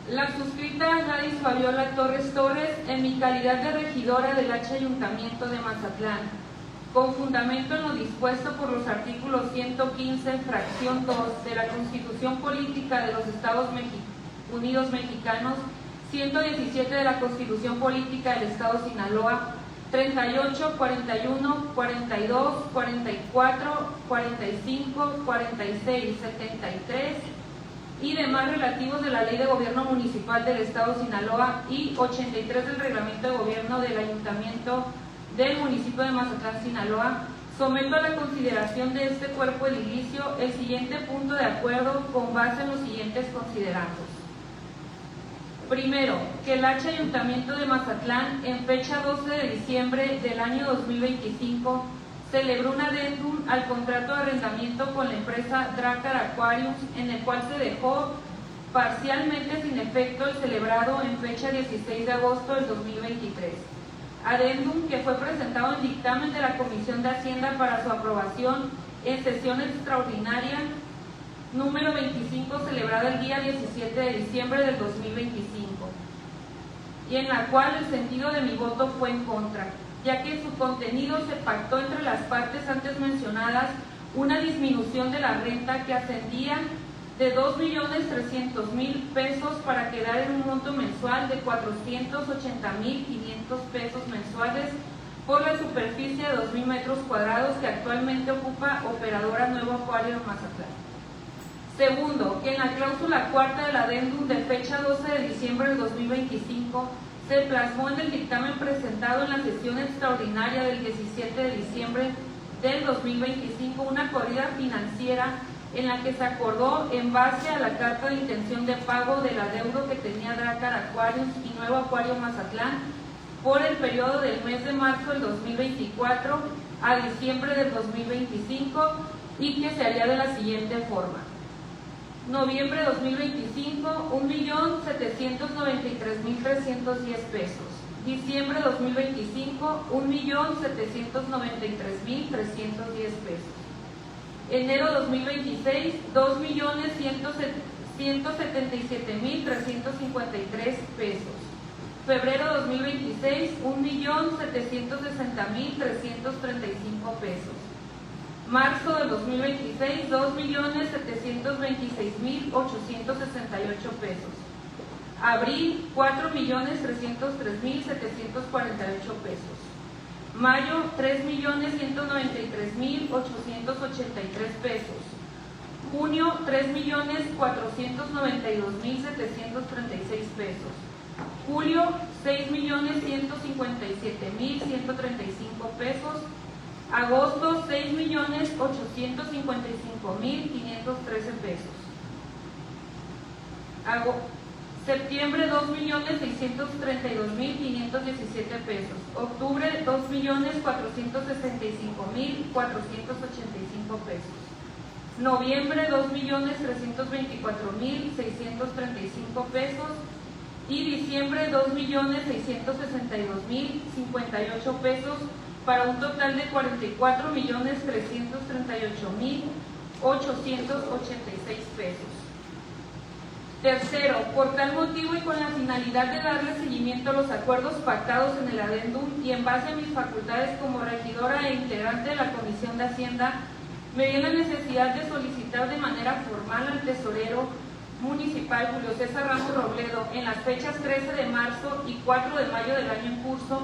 La suscrita Gladys Fabiola Torres Torres, en mi calidad de regidora del H Ayuntamiento de Mazatlán, con fundamento en lo dispuesto por los artículos 115, fracción 2 de la Constitución Política de los Estados Unidos Mexicanos, 117 de la Constitución Política del Estado de Sinaloa, 38, 41, 42, 44, 45, 46, 73 y demás relativos de la Ley de Gobierno Municipal del Estado de Sinaloa y 83 del Reglamento de Gobierno del Ayuntamiento del municipio de Mazatlán, Sinaloa, someto a la consideración de este cuerpo edilicio el siguiente punto de acuerdo con base en los siguientes considerandos. Primero, que el H Ayuntamiento de Mazatlán, en fecha 12 de diciembre del año 2025, celebró un adendum al contrato de arrendamiento con la empresa Dracar Aquariums, en el cual se dejó parcialmente sin efecto el celebrado en fecha 16 de agosto del 2023. Adendum que fue presentado en dictamen de la Comisión de Hacienda para su aprobación en sesión extraordinaria número 25, celebrada el día 17 de diciembre del 2025, y en la cual el sentido de mi voto fue en contra, ya que en su contenido se pactó entre las partes antes mencionadas una disminución de la renta que ascendía de 2.300.000 pesos para quedar en un monto mensual de 480.500 pesos mensuales por la superficie de 2.000 metros cuadrados que actualmente ocupa Operadora Nuevo Acuario de Mazatlán. Segundo, que en la cláusula cuarta del adendum de fecha 12 de diciembre del 2025 se plasmó en el dictamen presentado en la sesión extraordinaria del 17 de diciembre del 2025 una corrida financiera en la que se acordó en base a la carta de intención de pago del adeudo que tenía Dracar Aquariums y Nuevo Acuario Mazatlán por el periodo del mes de marzo del 2024 a diciembre del 2025 y que se haría de la siguiente forma. Noviembre 2025, 1.793.310 pesos. Diciembre 2025, 1.793.310 pesos. Enero 2026, 2.177.353 pesos. Febrero 2026, 1.760.335 pesos. Marzo del 2026, 2.726.868 pesos. Abril, 4.303.748 pesos. Mayo, 3.193.883 pesos. Junio, 3.492.736 pesos. Julio, 6.157.135 pesos. Agosto, 6.855.513 pesos. Septiembre, 2.632.517 pesos. Octubre, 2.465.485 pesos. Noviembre, 2.324.635 pesos. y diciembre 2.662.058 pesos, para un total de 44.338.886 pesos. Tercero, por tal motivo y con la finalidad de darle seguimiento a los acuerdos pactados en el adendum y en base a mis facultades como regidora e integrante de la Comisión de Hacienda, me dio la necesidad de solicitar de manera formal al tesorero municipal Julio César Ramos Robledo en las fechas 13 de marzo y 4 de mayo del año en curso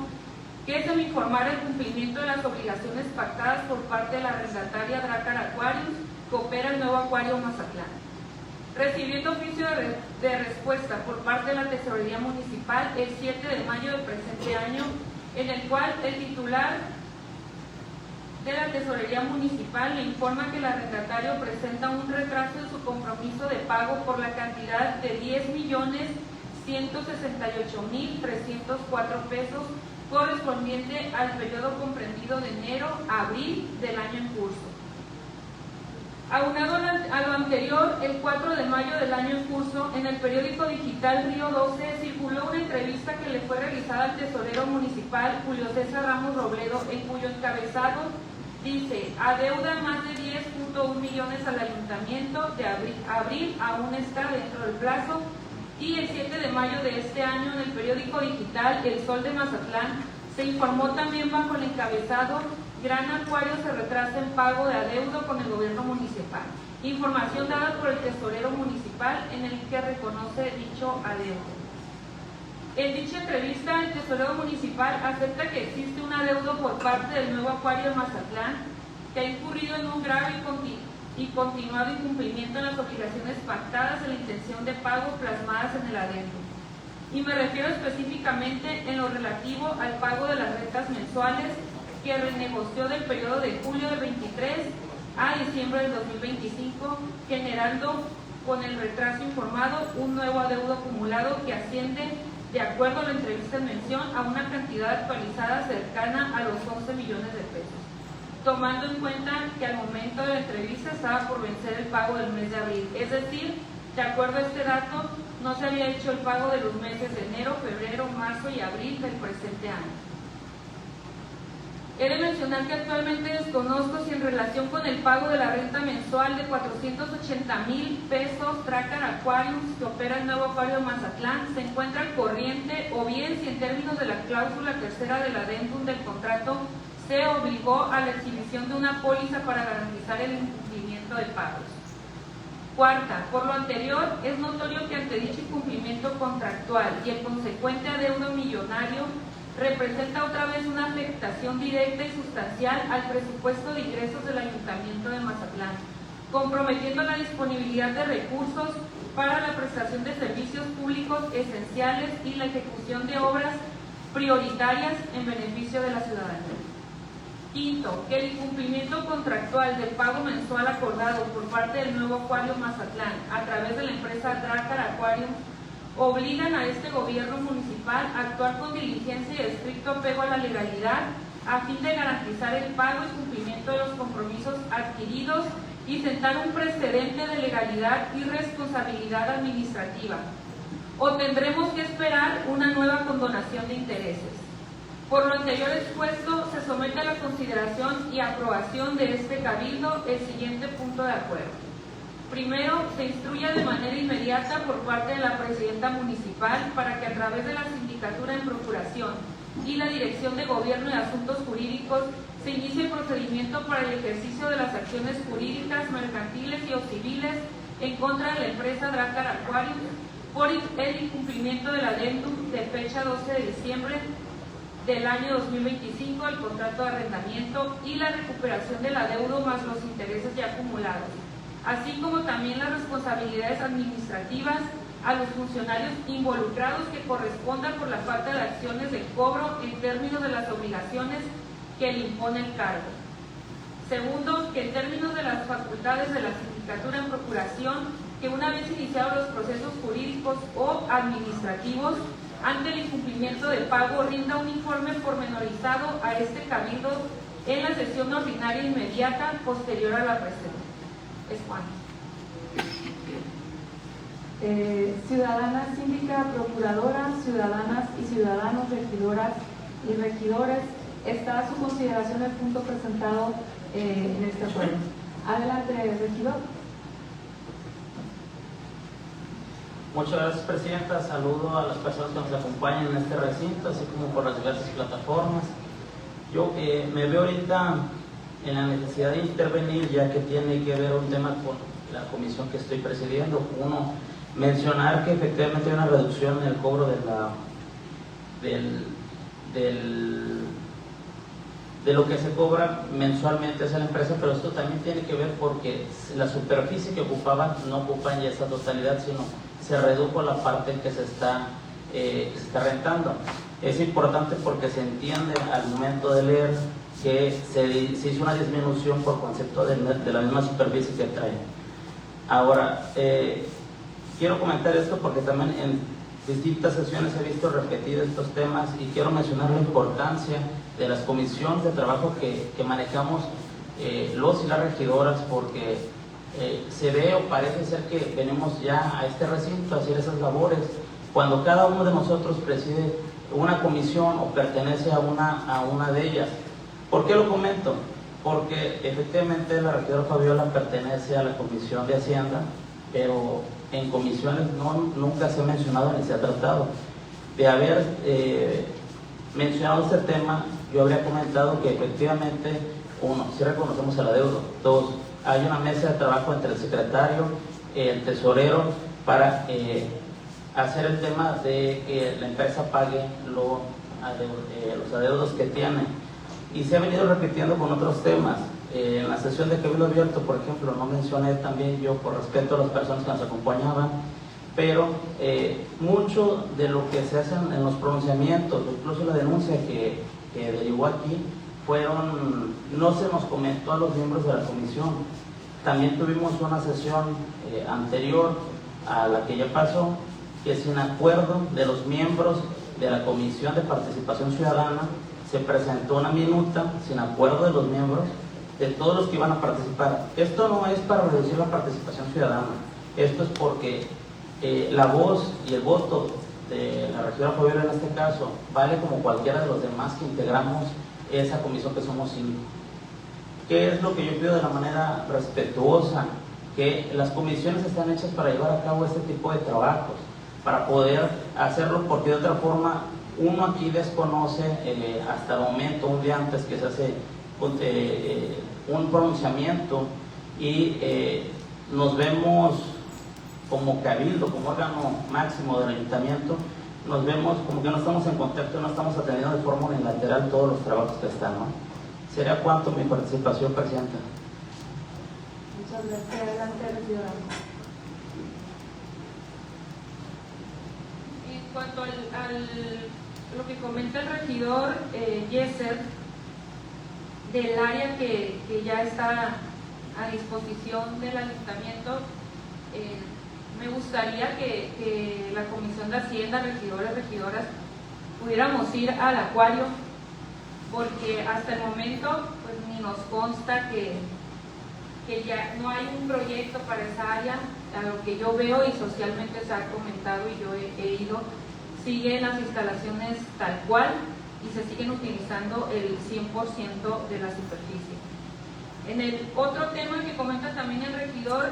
que se me informara el cumplimiento de las obligaciones pactadas por parte de la arrendataria Dracar Aquarius que opera el nuevo acuario Mazatlán. Recibiendo oficio de respuesta por parte de la Tesorería Municipal el 7 de mayo del presente año, en el cual el titular de la Tesorería Municipal le informa que el arrendatario presenta un retraso en su compromiso de pago por la cantidad de 10.168.304 pesos correspondiente al periodo comprendido de enero a abril del año en curso. Aunado a lo anterior, el 4 de mayo del año en curso, en el periódico digital Río 12 circuló una entrevista que le fue realizada al tesorero municipal Julio César Ramos Robledo, en cuyo encabezado dice: adeuda más de 10.1 millones al ayuntamiento, de abril aún está dentro del plazo. Y el 7 de mayo de este año, en el periódico digital El Sol de Mazatlán, se informó también bajo el encabezado: Gran Acuario se retrasa en pago de adeudo con el gobierno municipal. Información dada por el tesorero municipal en el que reconoce dicho adeudo. En dicha entrevista, el tesorero municipal acepta que existe un adeudo por parte del nuevo acuario de Mazatlán, que ha incurrido en un grave y continuado incumplimiento en las obligaciones pactadas en la intención de pago plasmadas en el adendum. Y me refiero específicamente en lo relativo al pago de las rentas mensuales que renegoció del periodo de julio del 23 a diciembre del 2025, generando con el retraso informado un nuevo adeudo acumulado que asciende, de acuerdo a la entrevista en mención, a una cantidad actualizada cercana a los 11 millones de pesos, tomando en cuenta que al momento de la entrevista estaba por vencer el pago del mes de abril. Es decir, de acuerdo a este dato, no se había hecho el pago de los meses de enero, febrero, marzo y abril del presente año. He de mencionar que actualmente desconozco si en relación con el pago de la renta mensual de 480,000 pesos Dracar Aquarius, que opera el nuevo acuario de Mazatlán, se encuentra al corriente, o bien si en términos de la cláusula tercera del adendum del contrato se obligó a la exhibición de una póliza para garantizar el incumplimiento de pagos. Cuarta, por lo anterior, es notorio que ante dicho incumplimiento contractual y el consecuente adeudo millonario, representa otra vez una afectación directa y sustancial al presupuesto de ingresos del Ayuntamiento de Mazatlán, comprometiendo la disponibilidad de recursos para la prestación de servicios públicos esenciales y la ejecución de obras prioritarias en beneficio de la ciudadanía. Quinto, que el incumplimiento contractual del pago mensual acordado por parte del nuevo acuario Mazatlán a través de la empresa Dracar Aquarium obligan a este gobierno municipal a actuar con diligencia y estricto apego a la legalidad a fin de garantizar el pago y cumplimiento de los compromisos adquiridos y sentar un precedente de legalidad y responsabilidad administrativa. O tendremos que esperar una nueva condonación de intereses. Por lo anterior expuesto, se somete a la consideración y aprobación de este cabildo el siguiente punto de acuerdo. Primero, se instruya de manera inmediata por parte de la presidenta municipal para que a través de la Sindicatura en Procuración y la Dirección de Gobierno y Asuntos Jurídicos se inicie el procedimiento para el ejercicio de las acciones jurídicas, mercantiles y o civiles en contra de la empresa Dracar Aquarium por el incumplimiento del adendum de fecha 12 de diciembre del año 2025 del contrato de arrendamiento y la recuperación del adeudo más los intereses ya acumulados, así como también las responsabilidades administrativas a los funcionarios involucrados que correspondan por la falta de acciones de cobro en términos de las obligaciones que le impone el cargo. Segundo, que en términos de las facultades de la Sindicatura en Procuración, que una vez iniciados los procesos jurídicos o administrativos, ante el incumplimiento del pago, rinda un informe pormenorizado a este cabildo en la sesión ordinaria inmediata posterior a la presente. Es cuanto. Ciudadana síndica, procuradora, ciudadanas y ciudadanos, regidoras y regidores, está a su consideración el punto presentado en este acuerdo. Adelante, regidor. Muchas gracias, Presidenta. Saludo a las personas que nos acompañan en este recinto, así como por las diversas plataformas. Yo me veo ahorita en la necesidad de intervenir, ya que tiene que ver un tema con la comisión que estoy presidiendo. Uno, mencionar que efectivamente hay una reducción en el cobro de lo que se cobra mensualmente hacia la empresa, pero esto también tiene que ver porque la superficie que ocupaban no ocupan ya esa totalidad, sino se redujo la parte que se está rentando. Es importante porque se entiende al momento de leer que se hizo una disminución por concepto de la misma superficie que trae. Ahora, quiero comentar esto porque también en distintas sesiones he visto repetidos estos temas y quiero mencionar la importancia de las comisiones de trabajo que manejamos los y las regidoras, porque se ve o parece ser que venimos ya a este recinto a hacer esas labores, cuando cada uno de nosotros preside una comisión o pertenece a una de ellas. ¿Por qué lo comento? Porque efectivamente la regidora Fabiola pertenece a la Comisión de Hacienda, pero en comisiones nunca se ha mencionado ni se ha tratado. De haber mencionado este tema, yo habría comentado que efectivamente, uno, si reconocemos el adeudo; dos, hay una mesa de trabajo entre el secretario, el tesorero, para hacer el tema de que la empresa pague los adeudos que tiene. Y se ha venido repitiendo con otros temas. En la sesión de Cabildo Abierto, por ejemplo, no mencioné también yo, por respeto a las personas que nos acompañaban, pero mucho de lo que se hace en los pronunciamientos, incluso la denuncia que derivó aquí, no se nos comentó a los miembros de la comisión. También tuvimos una sesión anterior a la que ya pasó, que sin acuerdo de los miembros de la Comisión de Participación Ciudadana, se presentó una minuta sin acuerdo de los miembros de todos los que iban a participar. Esto no es para reducir la participación ciudadana, esto es porque la voz y el voto de la regidora Fabiola en este caso vale como cualquiera de los demás que integramos esa comisión, que somos 5. ¿Qué es lo que yo pido de la manera respetuosa? Que las comisiones están hechas para llevar a cabo este tipo de trabajos, para poder hacerlo, porque de otra forma uno aquí desconoce hasta el momento, un día antes que se hace un pronunciamiento, y nos vemos como cabildo, como órgano máximo del ayuntamiento, nos vemos como que no estamos en contacto, no estamos atendiendo de forma unilateral todos los trabajos que están, ¿no? ¿Sería cuánto mi participación, Presidenta? Muchas gracias. Adelante, regidora. En cuanto lo que comenta el regidor Yeser, del área que ya está a disposición del ayuntamiento, me gustaría que la Comisión de Hacienda, regidoras, pudiéramos ir al acuario, porque hasta el momento pues ni nos consta que ya no hay un proyecto para esa área. A lo que yo veo y socialmente se ha comentado y yo he ido, siguen las instalaciones tal cual y se siguen utilizando el 100% de la superficie. En el otro tema que comenta también el regidor,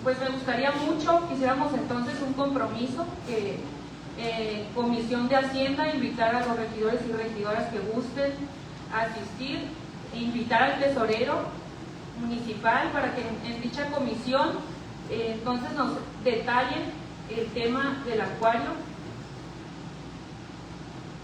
pues me gustaría mucho, quisiéramos entonces un compromiso, que Comisión de Hacienda invitar a los regidores y regidoras que gusten a asistir, e invitar al tesorero municipal para que en dicha comisión entonces nos detallen el tema del acuario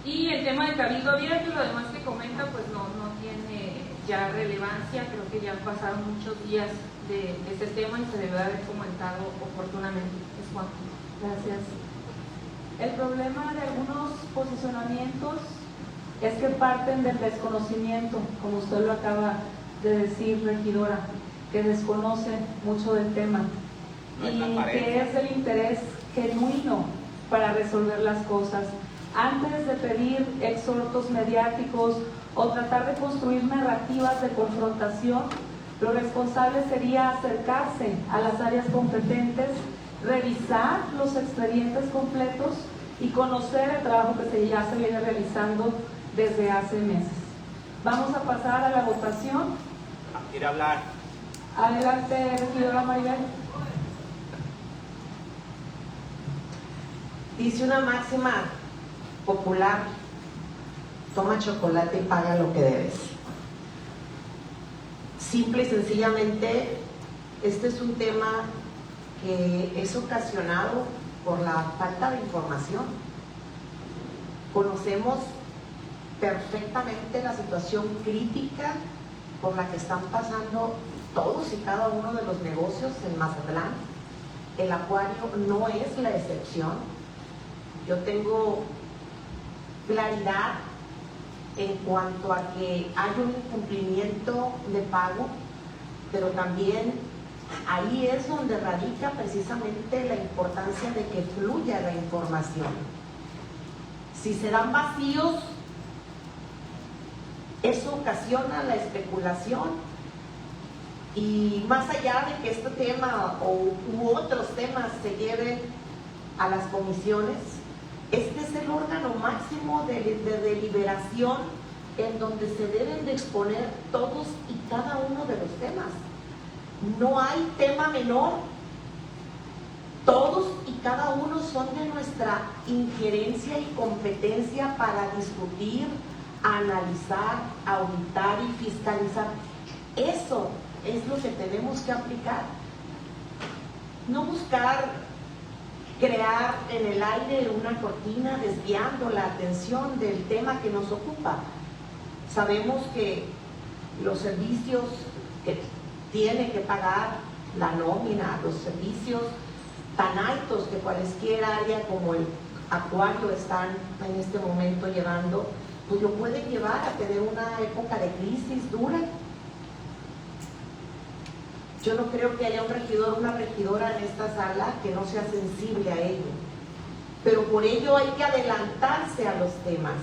y el tema de Cabildo Abierto, y lo demás que comenta pues no tiene ya relevancia. Creo que ya han pasado muchos días de este tema y se debe haber comentado oportunamente. Es cuanto. Gracias. El problema de algunos posicionamientos es que parten del desconocimiento, como usted lo acaba de decir, regidora, que desconoce mucho del tema y que es el interés genuino para resolver las cosas. Antes de pedir exhortos mediáticos o tratar de construir narrativas de confrontación, lo responsable sería acercarse a las áreas competentes revisar los expedientes completos y conocer el trabajo que ya se viene realizando desde hace meses. Vamos a pasar a la votación. Quiere hablar. Adelante, regidora Maribel. Dice una máxima popular: toma chocolate y paga lo que debes. Simple y sencillamente, este es un tema que es ocasionado por la falta de información. Conocemos perfectamente la situación crítica por la que están pasando todos y cada uno de los negocios en Mazatlán. El acuario no es la excepción. Yo tengo claridad en cuanto a que hay un incumplimiento de pago, pero también ahí es donde radica precisamente la importancia de que fluya la información. Si se dan vacíos, eso ocasiona la especulación, y más allá de que este tema u otros temas se lleven a las comisiones, este es el órgano máximo de deliberación en donde se deben de exponer todos y cada uno de los temas. No hay tema menor. Todos y cada uno son de nuestra injerencia y competencia para discutir, analizar, auditar y fiscalizar. Eso es lo que tenemos que aplicar. No buscar crear en el aire una cortina desviando la atención del tema que nos ocupa. Sabemos que los servicios que tiene que pagar la nómina, los servicios tan altos que cualquier área como el acuario están en este momento llevando, pues lo pueden llevar a tener una época de crisis dura. Yo no creo que haya un regidor o una regidora en esta sala que no sea sensible a ello, pero por ello hay que adelantarse a los temas.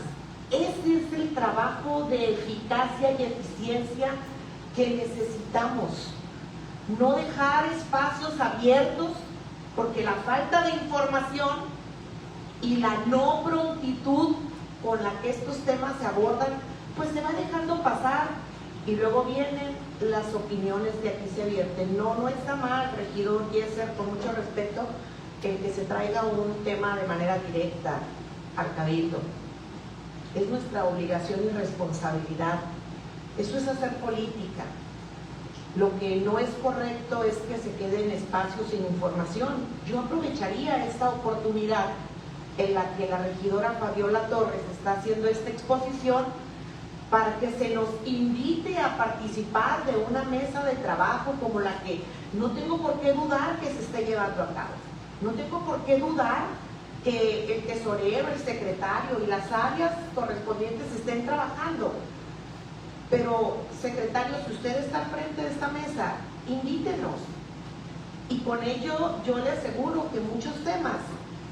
Ese es el trabajo de eficacia y eficiencia que necesitamos. No dejar espacios abiertos, porque la falta de información y la no prontitud con la que estos temas se abordan, pues se va dejando pasar, y luego vienen las opiniones de aquí se vierten. No está mal, regidor Yeser, con mucho respeto, que se traiga un tema de manera directa al cabildo. Es nuestra obligación y responsabilidad. Eso es hacer política. Lo que no es correcto es que se queden espacios sin información. Yo aprovecharía esta oportunidad en la que la regidora Fabiola Torres está haciendo esta exposición para que se nos invite a participar de una mesa de trabajo como la que no tengo por qué dudar que se esté llevando a cabo. No tengo por qué dudar que el tesorero, el secretario y las áreas correspondientes estén trabajando. Pero, secretario, si usted está al frente de esta mesa, invítenos. Y con ello yo le aseguro que muchos temas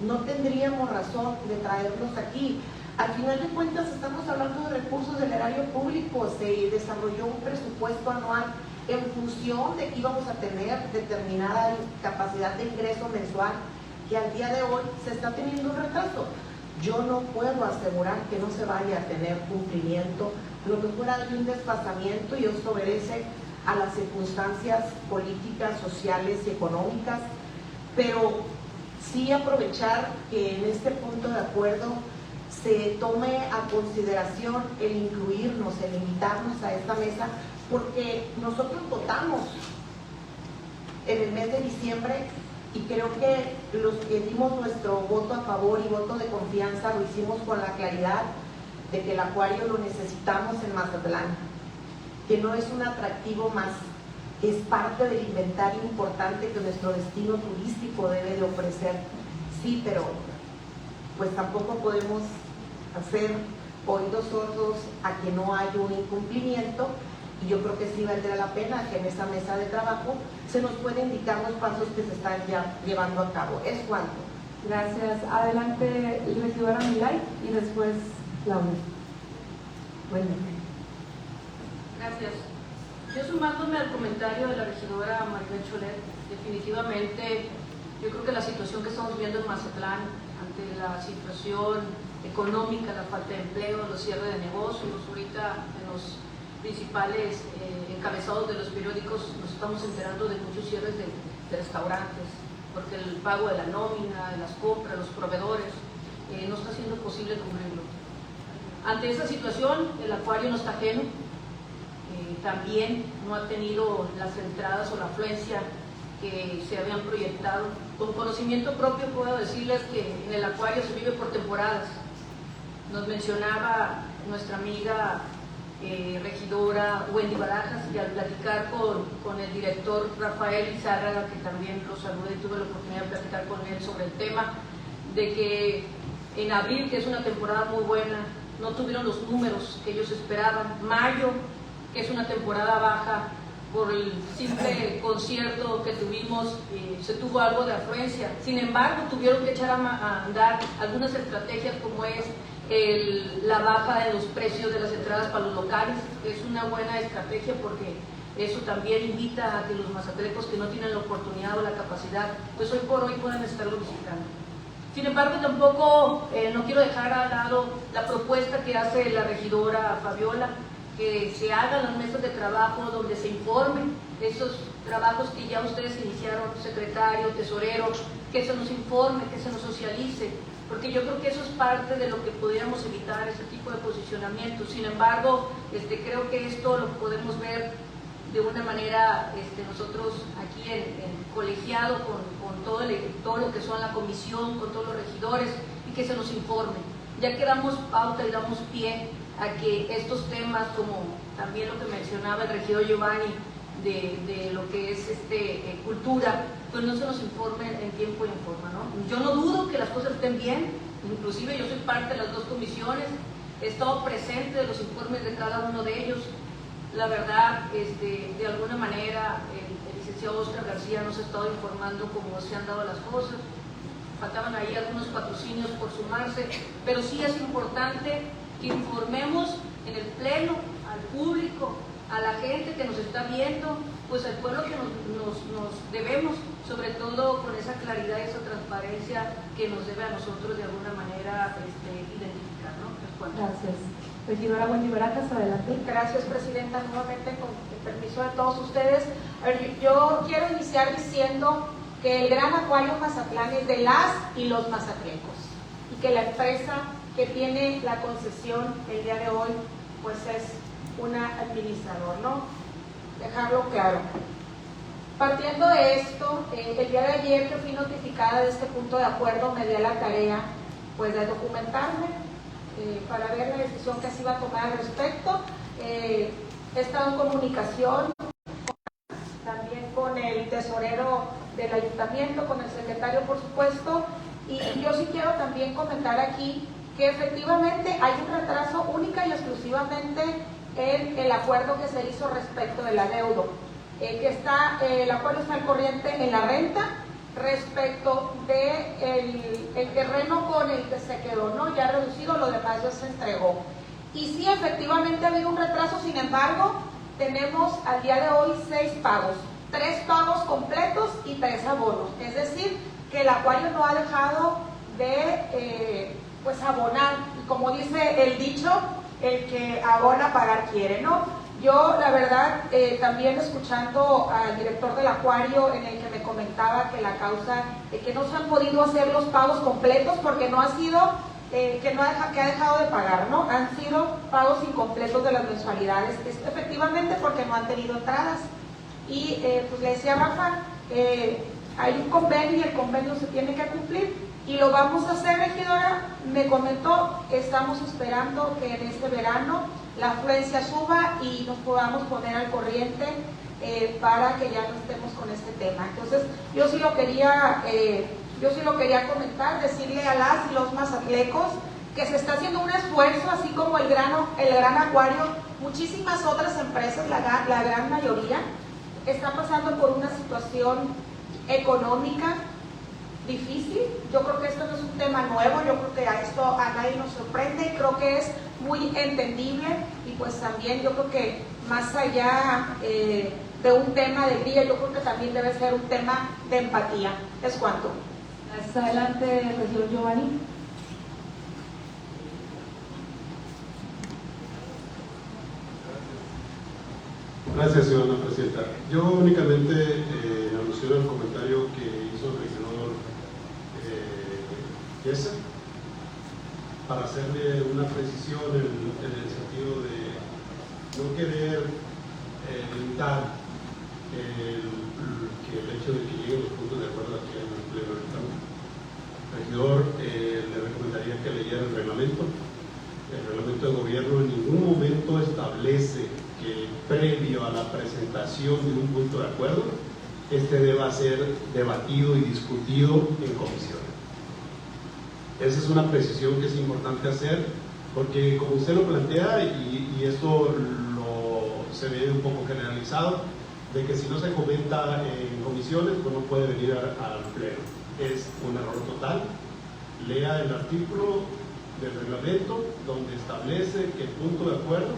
no tendríamos razón de traerlos aquí. Al final de cuentas estamos hablando de recursos del erario público. Se desarrolló un presupuesto anual en función de que íbamos a tener determinada capacidad de ingreso mensual, que al día de hoy se está teniendo un retraso. Yo no puedo asegurar que no se vaya a tener cumplimiento. Lo que fuera de un desfasamiento, y esto obedece a las circunstancias políticas, sociales y económicas, pero sí aprovechar que en este punto de acuerdo se tome a consideración el incluirnos, el invitarnos a esta mesa, porque nosotros votamos en el mes de diciembre y creo que los que dimos nuestro voto a favor y voto de confianza lo hicimos con la claridad de que el acuario lo necesitamos en Mazatlán, que no es un atractivo más, que es parte del inventario importante que nuestro destino turístico debe de ofrecer. Sí, pero pues tampoco podemos hacer oídos sordos a que no haya un incumplimiento, y yo creo que sí valdría la pena que en esa mesa de trabajo se nos pueda indicar los pasos que se están ya llevando a cabo. Es cuanto. Gracias. Adelante, regidora Milay, y después Laura. Bueno. Gracias. Yo sumándome al comentario de la regidora Maribel Cholet, definitivamente Yo creo que la situación que estamos viendo en Mazatlán, ante la situación económica, la falta de empleo, los cierres de negocios, ahorita en los principales encabezados de los periódicos nos estamos enterando de muchos cierres de restaurantes, porque el pago de la nómina, de las compras, los proveedores, no está siendo posible cubrirlo. Ante esa situación, el acuario no está ajeno, también no ha tenido las entradas o la afluencia que se habían proyectado. Con conocimiento propio puedo decirles que en el acuario se vive por temporadas. Nos mencionaba nuestra amiga regidora Wendy Barajas, y al platicar con el director Rafael Izárraga, que también lo saludé y tuve la oportunidad de platicar con él sobre el tema, de que en abril, que es una temporada muy buena, no tuvieron los números que ellos esperaban. Mayo, que es una temporada baja, por el simple concierto que tuvimos, se tuvo algo de afluencia. Sin embargo, tuvieron que echar a andar algunas estrategias, como es la baja de los precios de las entradas para los locales. Es una buena estrategia porque eso también invita a que los mazatlecos que no tienen la oportunidad o la capacidad, pues hoy por hoy puedan estarlo visitando. Sin embargo, tampoco no quiero dejar a lado la propuesta que hace la regidora Fabiola, que se hagan las mesas de trabajo donde se informen esos trabajos que ya ustedes iniciaron, secretario, tesorero, que se nos informe, que se nos socialice, porque yo creo que eso es parte de lo que podríamos evitar, ese tipo de posicionamiento. Sin embargo, creo que esto lo podemos ver de una manera, nosotros aquí en colegiado con todo lo que son la comisión, con todos los regidores, y que se nos informe. Ya que damos pauta y damos pie a que estos temas, como también lo que mencionaba el regidor Giovanni, de lo que es cultura, pues no se nos informe en tiempo y en forma, ¿no? Yo no dudo que las cosas estén bien, inclusive yo soy parte de las dos comisiones, he estado presente de los informes de cada uno de ellos. La verdad, de alguna manera, el licenciado Oscar García nos ha estado informando cómo se han dado las cosas. Faltaban ahí algunos patrocinios por sumarse, pero sí es importante que informemos en el pleno al público, a la gente que nos está viendo, pues al pueblo que nos debemos, sobre todo con esa claridad y esa transparencia que nos debe a nosotros de alguna manera identificar, ¿no? Gracias. Regidora Wendy Barajas, adelante. Gracias, Presidenta. Nuevamente, con el permiso de todos ustedes. A ver, yo quiero iniciar diciendo que el Gran Acuario Mazatlán es de las y los mazatlecos, y que la empresa que tiene la concesión el día de hoy, pues es una administrador, ¿no? Dejarlo claro. Partiendo de esto, el día de ayer que fui notificada de este punto de acuerdo, me di a la tarea, pues, de documentarme para ver la decisión que se iba a tomar al respecto. He estado en comunicación también con el tesorero del ayuntamiento, con el secretario, por supuesto, y yo sí quiero también comentar aquí que efectivamente hay un retraso única y exclusivamente en el acuerdo que se hizo respecto del adeudo, el acuerdo está al corriente en la renta respecto de el terreno con el que se quedó, ¿no? Ya reducido, lo demás ya se entregó. Y sí, efectivamente ha habido un retraso, sin embargo, tenemos al día de hoy 6 pagos, 3 pagos completos y 3 abonos, es decir, que el acuario no ha dejado de pues abonar, y como dice el dicho, el que abona pagar quiere, ¿no? Yo, la verdad, también escuchando al director del acuario, en el que me comentaba que la causa de que no se han podido hacer los pagos completos porque no ha sido, que ha dejado de pagar, ¿no? Han sido pagos incompletos de las mensualidades, efectivamente porque no han tenido entradas. Y pues le decía a Rafa, hay un convenio y el convenio se tiene que cumplir. Y lo vamos a hacer, regidora. Me comentó, estamos esperando que en este verano la afluencia suba y nos podamos poner al corriente para que ya no estemos con este tema. Entonces, yo sí lo quería comentar, decirle a las y los mazatlecos que se está haciendo un esfuerzo, así como el Gran Acuario, muchísimas otras empresas, la gran mayoría, están pasando por una situación económica difícil. Yo creo que esto no es un tema nuevo, yo creo que a esto a nadie nos sorprende y creo que es muy entendible, y pues también yo creo que más allá de un tema de alegría, yo creo que también debe ser un tema de empatía. ¿Es cuánto? Gracias. Adelante, regidor Giovanni. Gracias, señora presidenta. Yo únicamente anuncio el comentario que hizo el regidor Yesa para hacerle una precisión en el sentido de no querer limitar el hecho de que lleguen los puntos de acuerdo aquí en el pleno del Estado. Regidor, le recomendaría que leyera el reglamento. El reglamento de gobierno en ningún momento establece que previo a la presentación de un punto de acuerdo, este deba ser debatido y discutido en comisión. Esa es una precisión que es importante hacer, porque como usted lo plantea, y esto se ve un poco generalizado, de que si no se comenta en comisiones, pues no puede venir al pleno. Es un error total. Lea el artículo del reglamento donde establece que el punto de acuerdo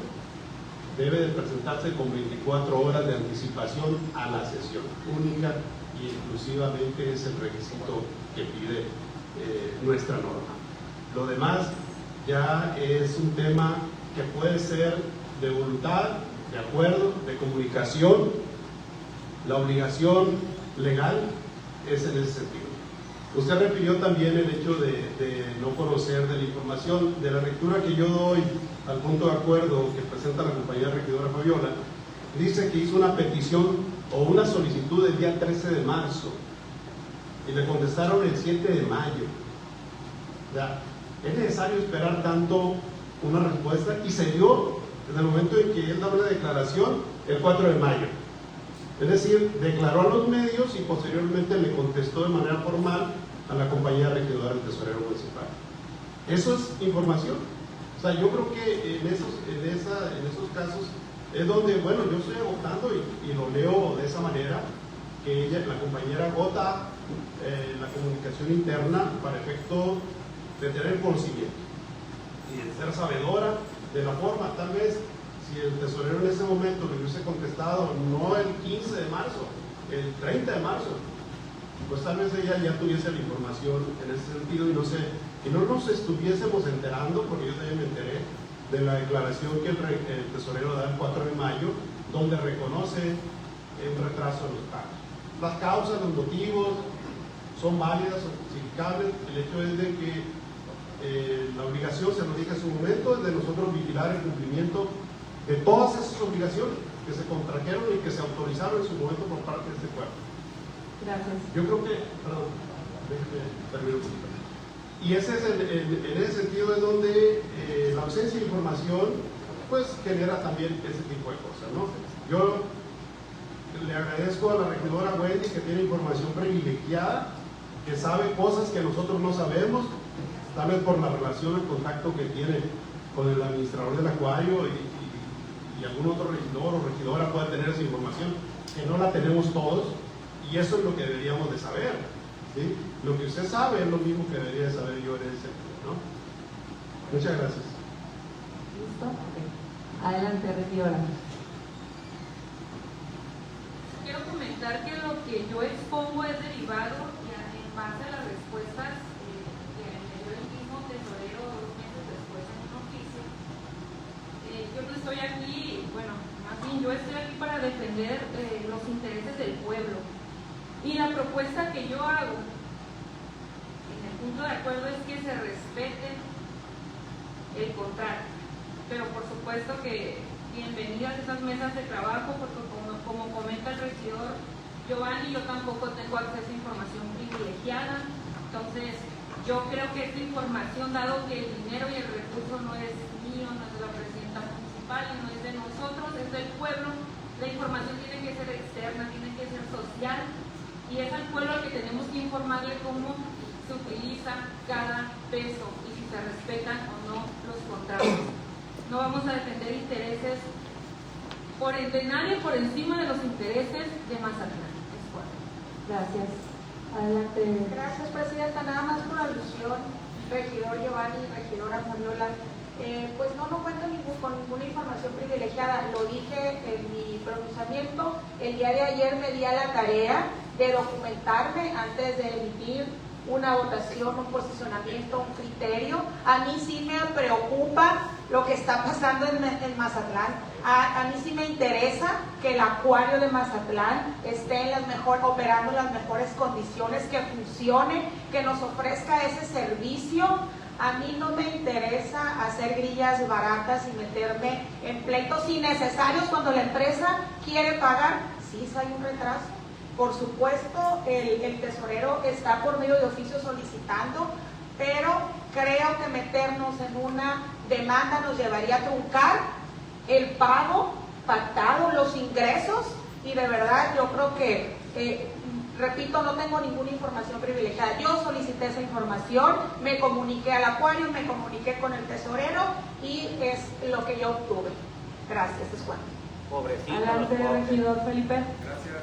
debe de presentarse con 24 horas de anticipación a la sesión. Única y exclusivamente es el requisito que pide nuestra norma. Lo demás ya es un tema que puede ser de voluntad, de acuerdo, de comunicación. La obligación legal es en ese sentido. Usted refirió también el hecho de no conocer de la información. De la lectura que yo doy al punto de acuerdo que presenta la compañera regidora Fabiola, dice que hizo una petición o una solicitud el día 13 de marzo y le contestaron el 7 de mayo. Ya, es necesario esperar tanto una respuesta, y se dio en el momento en que él da una declaración el 4 de mayo. Es decir, declaró a los medios y posteriormente le contestó de manera formal a la compañía regidora del tesorero municipal. Eso es información. O sea, yo creo que en esos casos es donde, bueno, yo estoy agotando y lo leo de esa manera, que ella, la compañera, agota la comunicación interna para efecto de tener conocimiento y de ser sabedora de la forma. Tal vez si el tesorero en ese momento le hubiese contestado no el 15 de marzo, el 30 de marzo, pues tal vez ella ya tuviese la información en ese sentido y no nos estuviésemos enterando, porque yo también me enteré de la declaración que el tesorero da el 4 de mayo, donde reconoce el retraso en los pagos. Las causas, los motivos son válidas, son justificables. El hecho es de que la obligación, se lo dije en su momento, es de nosotros vigilar el cumplimiento de todas esas obligaciones que se contrajeron y que se autorizaron en su momento por parte de este cuerpo. Gracias. Yo creo que, perdón, déjeme terminar un poquito. Y ese es en ese sentido es donde la ausencia de información pues genera también ese tipo de cosas, ¿no? Yo le agradezco a la regidora Wendy, que tiene información privilegiada, que sabe cosas que nosotros no sabemos, tal vez por la relación, el contacto que tiene con el administrador del acuario y algún otro regidor o regidora puede tener esa información, que no la tenemos todos, y eso es lo que deberíamos de saber, ¿sí? Lo que usted sabe es lo mismo que debería de saber yo en ese sentido, ¿no? Muchas gracias. ¿Listo? Okay. Adelante, regidora. Quiero comentar que lo que yo expongo es derivado en base a las respuestas que me dio el mismo tesorero 2 meses después en un oficio. Yo no estoy aquí, bueno, más bien yo estoy aquí para defender los intereses del pueblo. Y la propuesta que yo hago en el punto de acuerdo es que se respete el contrato. Pero por supuesto que bienvenidas esas mesas de trabajo, porque como comenta el regidor Giovanni, yo tampoco tengo acceso a información privilegiada. Entonces, yo creo que esta información, dado que el dinero y el recurso no es mío, no es de la presidenta municipal, no es de nosotros, es del pueblo, la información tiene que ser externa, tiene que ser social, y es al pueblo al que tenemos que informarle cómo se utiliza cada peso y si se respetan o no los contratos. No vamos a defender intereses de nadie por encima de los intereses de Mazatlán. Gracias. Adelante. Gracias, presidenta. Nada más por alusión, regidor Giovanni y regidora Fabiola. pues no cuento con ninguna información privilegiada. Lo dije en mi pronunciamiento. El día de ayer me di a la tarea de documentarme antes de emitir una votación, un posicionamiento, un criterio. A mí sí me preocupa lo que está pasando en Mazatlán. A mí sí me interesa que el acuario de Mazatlán esté operando en las mejores condiciones, que funcione, que nos ofrezca ese servicio. A mí no me interesa hacer grillas baratas y meterme en pleitos innecesarios cuando la empresa quiere pagar. Sí, hay un retraso. Por supuesto, el tesorero está por medio de oficio solicitando, pero creo que meternos en una demanda nos llevaría a truncar el pago pactado, los ingresos, y de verdad yo creo que, repito, no tengo ninguna información privilegiada. Yo solicité esa información, me comuniqué al acuario, me comuniqué con el tesorero y es lo que yo obtuve. Gracias, es cuanto. Pobrecito. Adelante, regidor Felipe. Gracias.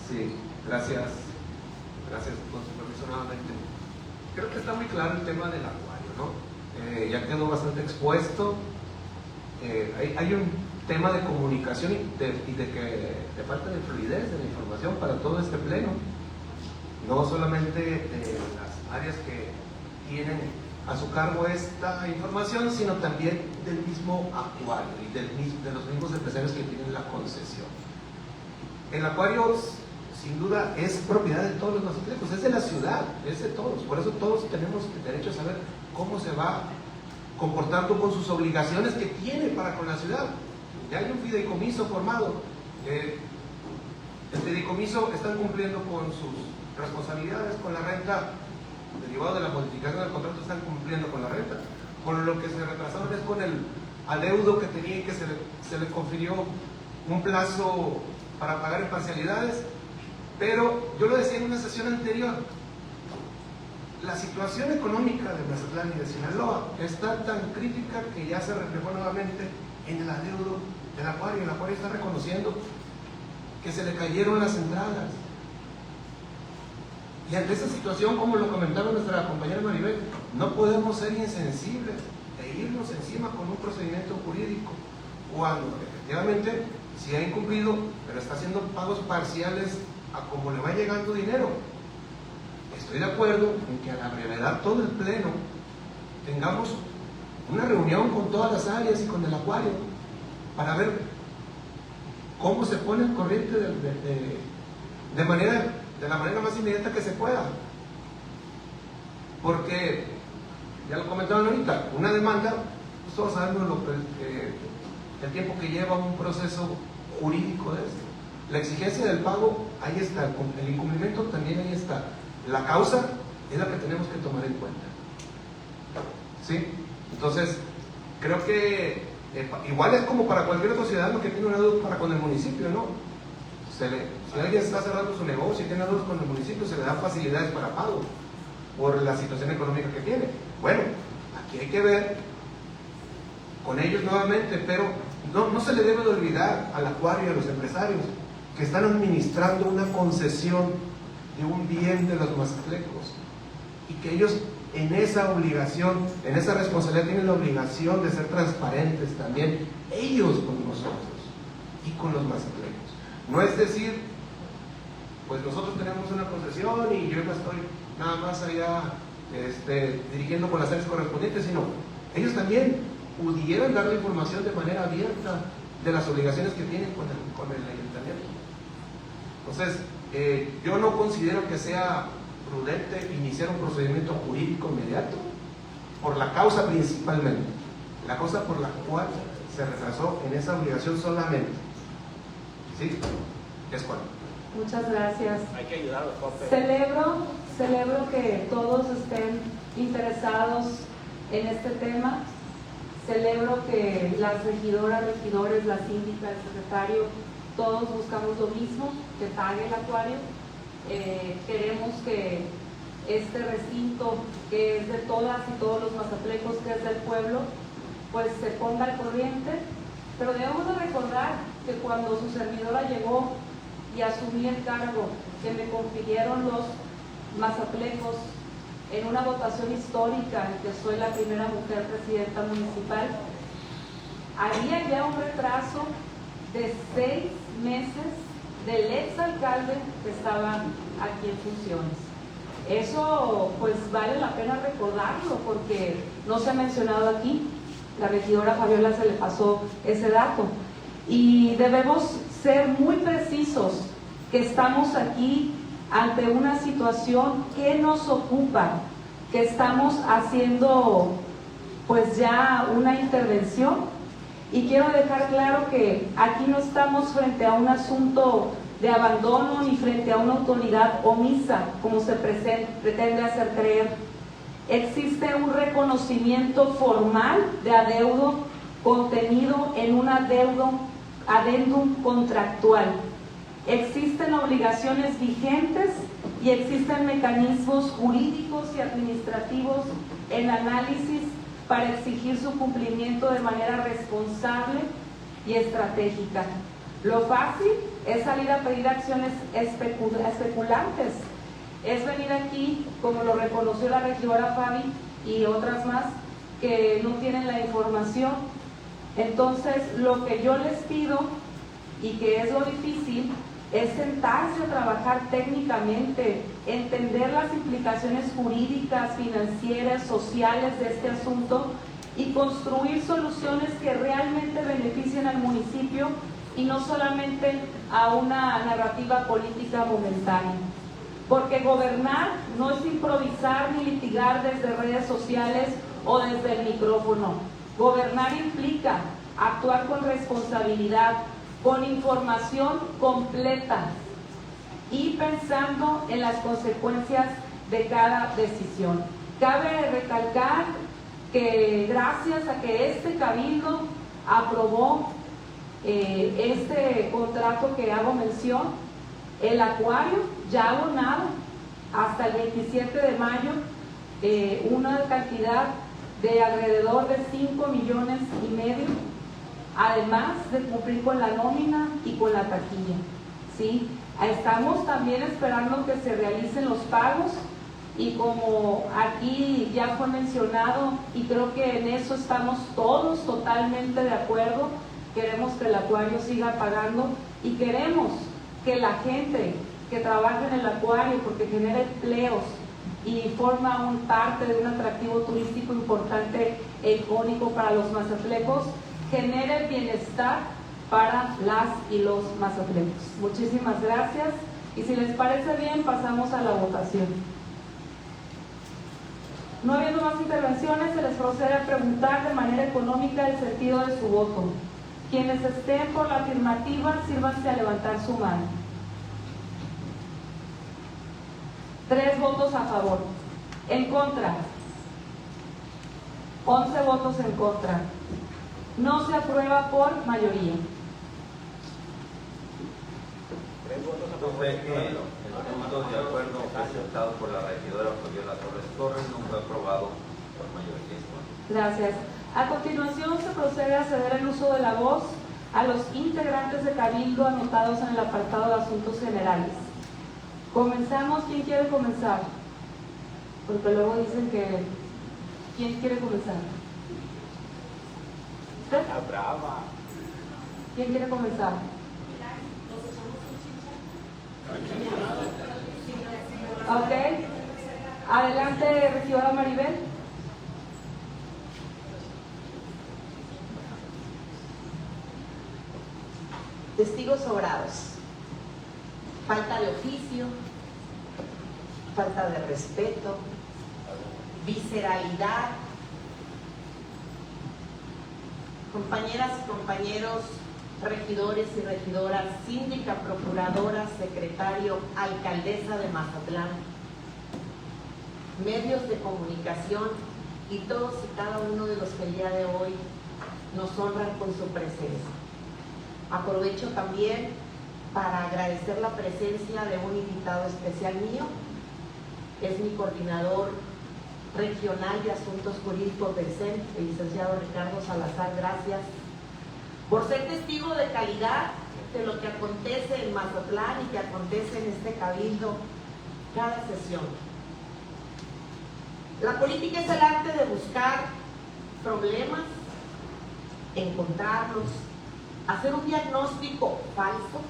Sí, gracias. Gracias, con su permiso nuevamente. Creo que está muy claro el tema del acuario, ¿no? Ya quedó bastante expuesto. Hay un tema de comunicación y de falta de fluidez de la información para todo este pleno. No solamente de las áreas que tienen a su cargo esta información, sino también del mismo acuario y de los mismos empresarios que tienen la concesión. El acuario, sin duda, es propiedad de todos los mazatlecos, es de la ciudad, es de todos. Por eso todos tenemos derecho a saber cómo se va comportando con sus obligaciones que tiene para con la ciudad. Ya hay un fideicomiso formado. El fideicomiso están cumpliendo con sus responsabilidades, con la renta derivado de la modificación del contrato, están cumpliendo con la renta. Con lo que se retrasaron es con el adeudo que tenía y que se le confirió un plazo para pagar en parcialidades. Pero yo lo decía en una sesión anterior, la situación económica de Mazatlán y de Sinaloa está tan crítica que ya se reflejó nuevamente en el adeudo del acuario. El acuario está reconociendo que se le cayeron las entradas. Y ante esa situación, como lo comentaba nuestra compañera Maribel, no podemos ser insensibles e irnos encima con un procedimiento jurídico cuando efectivamente sí ha incumplido, pero está haciendo pagos parciales a como le va llegando dinero. Estoy de acuerdo en que a la brevedad todo el pleno tengamos una reunión con todas las áreas y con el acuario para ver cómo se pone el corriente de la manera más inmediata que se pueda. Porque, ya lo comentaban ahorita, una demanda, pues todos sabemos el tiempo que lleva un proceso jurídico de esto. La exigencia del pago, ahí está, el incumplimiento también ahí está. La causa es la que tenemos que tomar en cuenta. ¿Sí? Entonces, creo que igual es como para cualquier otro ciudadano que tiene una deuda para con el municipio, ¿no? Si alguien está cerrando su negocio y tiene deudas con el municipio, se le dan facilidades para pago por la situación económica que tiene. Bueno, aquí hay que ver con ellos nuevamente, pero no se le debe de olvidar al acuario y a los empresarios que están administrando una concesión de un bien de los mazatlecos y que ellos en esa obligación, en esa responsabilidad tienen la obligación de ser transparentes también, ellos con nosotros y con los mazatlecos. No es decir, pues nosotros tenemos una concesión y yo estoy nada más allá dirigiendo con las áreas correspondientes, sino ellos también pudieran dar la información de manera abierta de las obligaciones que tienen con el ayuntamiento. Entonces, yo no considero que sea prudente iniciar un procedimiento jurídico inmediato por la causa principalmente, la causa por la cual se retrasó en esa obligación solamente. ¿Sí? Es cuando. Muchas gracias. Hay que ayudar a los pobres. Celebro que todos estén interesados en este tema. Celebro que las regidoras, regidores, la síndica, el secretario, todos buscamos lo mismo, que pague el acuario. Queremos que este recinto, que es de todas y todos los mazatlecos, que es del pueblo, pues se ponga al corriente. Pero debemos de recordar que cuando su servidora llegó y asumí el cargo que me confirieron los mazatlecos en una votación histórica en que soy la primera mujer presidenta municipal, había ya un retraso de 6 meses del exalcalde que estaba aquí en funciones. Eso pues vale la pena recordarlo porque no se ha mencionado aquí. La regidora Fabiola se le pasó ese dato. Y debemos ser muy precisos que estamos aquí ante una situación que nos ocupa, que estamos haciendo pues ya una intervención. Y quiero dejar claro que aquí no estamos frente a un asunto de abandono ni frente a una autoridad omisa, como se pretende hacer creer. Existe un reconocimiento formal de adeudo contenido en un adendum contractual. Existen obligaciones vigentes y existen mecanismos jurídicos y administrativos en análisis para exigir su cumplimiento de manera responsable y estratégica. Lo fácil es salir a pedir acciones especulantes, es venir aquí, como lo reconoció la regidora Fabi y otras más, que no tienen la información. Entonces, lo que yo les pido, y que es lo difícil, es sentarse a trabajar técnicamente, entender las implicaciones jurídicas, financieras, sociales de este asunto y construir soluciones que realmente beneficien al municipio y no solamente a una narrativa política momentánea. Porque gobernar no es improvisar ni litigar desde redes sociales o desde el micrófono. Gobernar implica actuar con responsabilidad, con información completa y pensando en las consecuencias de cada decisión. Cabe recalcar que gracias a que este cabildo aprobó este contrato que hago mención, el acuario ya ha abonado hasta el 27 de mayo una cantidad de alrededor de 5,5 millones, además de cumplir con la nómina y con la taquilla, ¿sí? Estamos también esperando que se realicen los pagos y como aquí ya fue mencionado y creo que en eso estamos todos totalmente de acuerdo, queremos que el acuario siga pagando y queremos que la gente que trabaja en el acuario, porque genera empleos y forma parte de un atractivo turístico importante e icónico para los mazatlecos, genere bienestar para las y los mazatlecos. Muchísimas gracias y si les parece bien pasamos a la votación. No habiendo más intervenciones, se les procede a preguntar de manera económica el sentido de su voto. Quienes estén por la afirmativa, sírvanse a levantar su mano. 3 votos a favor. En contra, 11 votos en contra. No se aprueba por mayoría. 3 votos a Esto favor. fue el punto de acuerdo presentado por la regidora Fabiola Torres no fue aprobado por mayoría. Gracias. A continuación se procede a ceder el uso de la voz a los integrantes de Cabildo anotados en el apartado de Asuntos Generales. Comenzamos. ¿Quién quiere comenzar? Porque luego dicen que... ¿Quién quiere comenzar? ¿Usted? La brava. ¿Quién quiere comenzar? Ok. Adelante, regidora Maribel. Testigos sobrados, falta de oficio, falta de respeto, visceralidad. Compañeras y compañeros, regidores y regidoras, síndica, procuradora, secretario, alcaldesa de Mazatlán, medios de comunicación y todos y cada uno de los que el día de hoy nos honran con su presencia. Aprovecho también para agradecer la presencia de un invitado especial mío, que es mi coordinador regional de Asuntos Jurídicos del CEN, el licenciado Ricardo Salazar. Gracias por ser testigo de calidad de lo que acontece en Mazatlán y que acontece en este cabildo cada sesión. La política es el arte de buscar problemas, encontrarlos, hacer un diagnóstico falso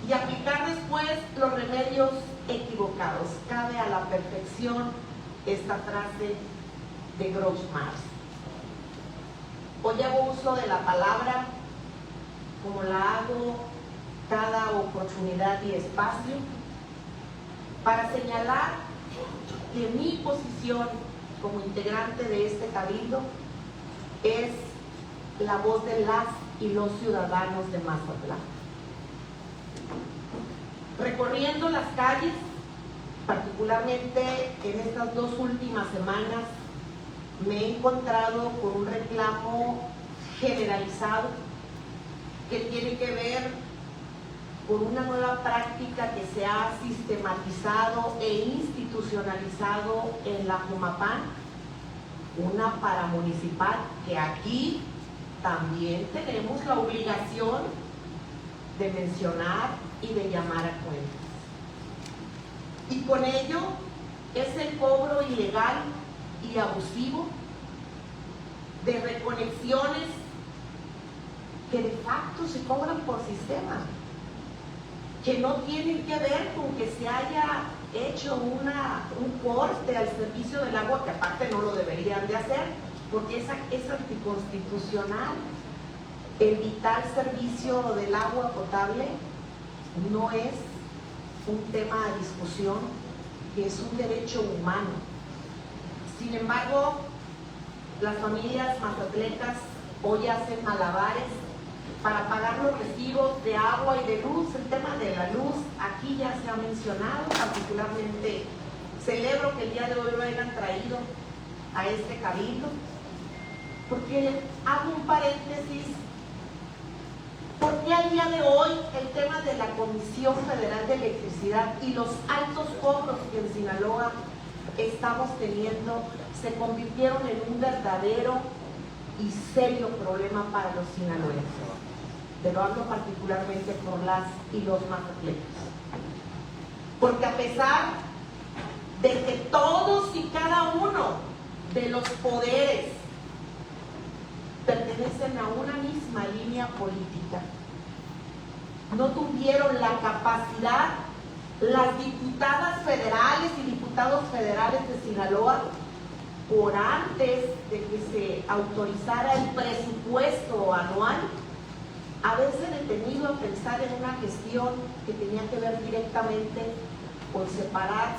y aplicar después los remedios equivocados. Cabe a la perfección esta frase de Groucho Marx. Hoy hago uso de la palabra como la hago cada oportunidad y espacio para señalar que mi posición como integrante de este cabildo es la voz de las y los ciudadanos de Mazatlán. Recorriendo las calles, particularmente en estas 2 últimas semanas, me he encontrado con un reclamo generalizado que tiene que ver con una nueva práctica que se ha sistematizado e institucionalizado en la Jumapán, una paramunicipal que aquí también tenemos la obligación de mencionar y de llamar a cuentas. Y con ello es el cobro ilegal y abusivo de reconexiones que de facto se cobran por sistema, que no tienen que ver con que se haya hecho un corte al servicio del agua, que aparte no lo deberían de hacer, porque es anticonstitucional. El vital servicio del agua potable no es un tema de discusión, que es un derecho humano. Sin embargo, las familias mazatlecas hoy hacen malabares para pagar los recibos de agua y de luz. El tema de la luz aquí ya se ha mencionado, particularmente celebro que el día de hoy lo hayan traído a este cabildo, porque hago un paréntesis. ¿Por qué al día de hoy el tema de la Comisión Federal de Electricidad y los altos cobros que en Sinaloa estamos teniendo se convirtieron en un verdadero y serio problema para los sinaloenses? Pero hablo particularmente por las y los mazatlecos. Porque a pesar de que todos y cada uno de los poderes pertenecen a una misma línea política, no tuvieron la capacidad las diputadas federales y diputados federales de Sinaloa, por antes de que se autorizara el presupuesto anual, haberse detenido a pensar en una gestión que tenía que ver directamente con separar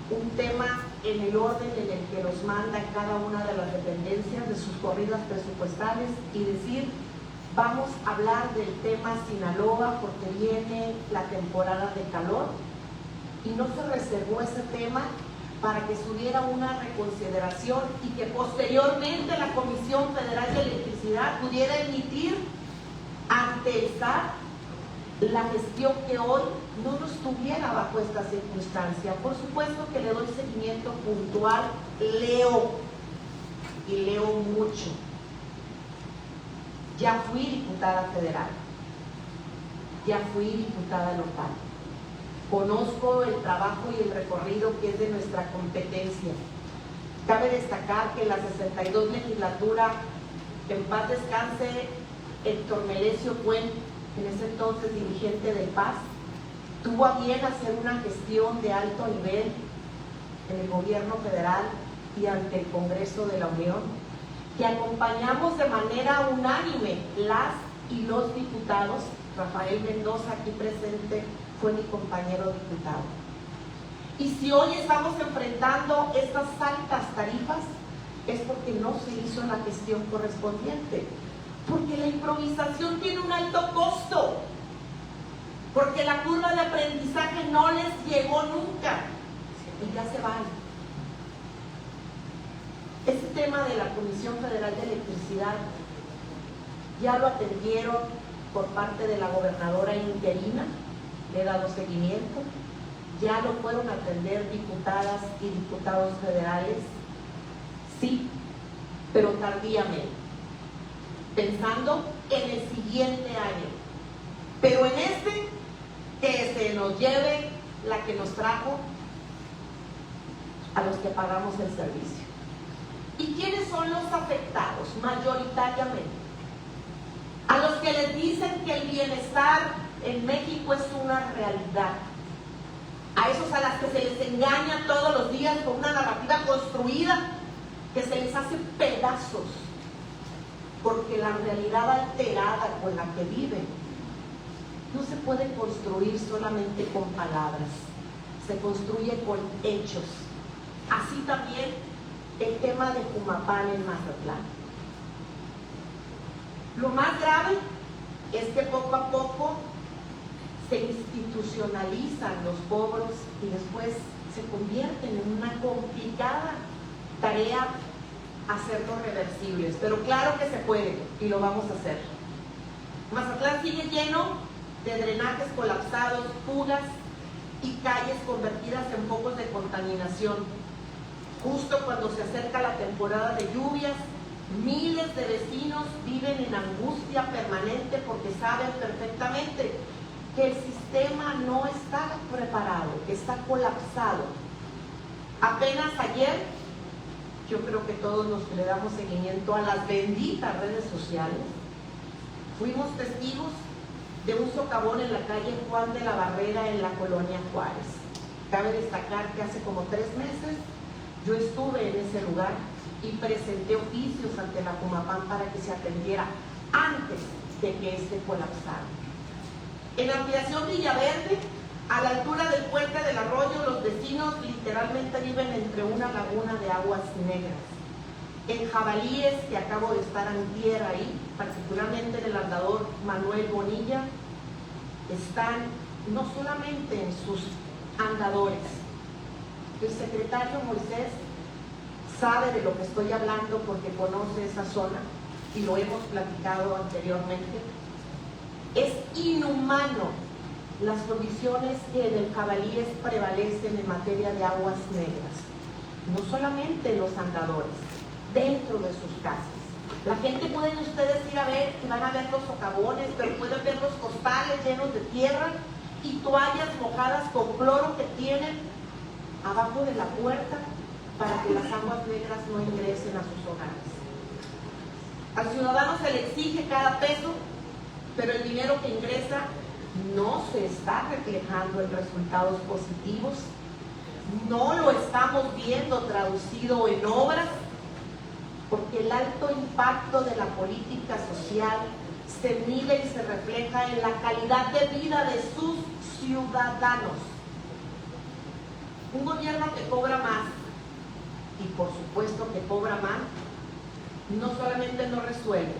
un tema en el orden en el que nos manda cada una de las dependencias de sus corridas presupuestales y decir: vamos a hablar del tema Sinaloa porque viene la temporada de calor, y no se reservó ese tema para que hubiera una reconsideración y que posteriormente la Comisión Federal de Electricidad pudiera emitir ante el SAT la gestión que hoy no nos tuviera bajo esta circunstancia. Por supuesto que le doy seguimiento puntual, leo y leo mucho. Ya fui diputada federal, ya fui diputada local. Conozco el trabajo y el recorrido que es de nuestra competencia. Cabe destacar que la 62 legislatura, en paz descanse Héctor Melesio Cuen, en ese entonces dirigente del PAS, tuvo a bien hacer una gestión de alto nivel en el gobierno federal y ante el Congreso de la Unión, que acompañamos de manera unánime las y los diputados. Rafael Mendoza, aquí presente, fue mi compañero diputado. Y si hoy estamos enfrentando estas altas tarifas, es porque no se hizo la gestión correspondiente, porque la improvisación tiene un alto costo, porque la curva de aprendizaje no les llegó nunca y ya se van. Este tema de la Comisión Federal de Electricidad ya lo atendieron por parte de la gobernadora interina, le he dado seguimiento, ya lo fueron a atender diputadas y diputados federales, sí, pero tardíamente, pensando en el siguiente año. Pero nos lleve la que nos trajo a los que pagamos el servicio. ¿Y quiénes son los afectados mayoritariamente? A los que les dicen que el bienestar en México es una realidad. A esos a las que se les engaña todos los días con una narrativa construida que se les hace pedazos, porque la realidad alterada con la que viven no se puede construir solamente con palabras, se construye con hechos. Así también el tema de Pumapán en Mazatlán. Lo más grave es que poco a poco se institucionalizan los cobros y después se convierten en una complicada tarea hacerlos reversibles. Pero claro que se puede y lo vamos a hacer. Mazatlán sigue lleno de drenajes colapsados, fugas y calles convertidas en focos de contaminación. Justo cuando se acerca la temporada de lluvias, miles de vecinos viven en angustia permanente porque saben perfectamente que el sistema no está preparado, que está colapsado. Apenas ayer, yo creo que todos los que le damos seguimiento a las benditas redes sociales, fuimos testigos de un socavón en la calle Juan de la Barrera en la colonia Juárez. Cabe destacar que hace como 3 meses yo estuve en ese lugar y presenté oficios ante la Pumapán para que se atendiera antes de que este colapsara. En la ampliación Villaverde, a la altura del puente del arroyo, los vecinos literalmente viven entre una laguna de aguas negras. En Jabalíes, que acabo de estar antier ahí, particularmente en el andador Manuel Bonilla, están no solamente en sus andadores. El secretario Moisés sabe de lo que estoy hablando porque conoce esa zona y lo hemos platicado anteriormente. Es inhumano las condiciones que en el Jabalíes prevalecen en materia de aguas negras. No solamente los andadores, dentro de sus casas. La gente pueden ustedes ir a ver y van a ver los socavones, pero pueden ver los costales llenos de tierra y toallas mojadas con cloro que tienen abajo de la puerta para que las aguas negras no ingresen a sus hogares. Al ciudadano se le exige cada peso, pero el dinero que ingresa no se está reflejando en resultados positivos, no lo estamos viendo traducido en obras, porque el alto impacto de la política social se mide y se refleja en la calidad de vida de sus ciudadanos. Un gobierno que cobra más, y por supuesto que cobra mal, no solamente no resuelve,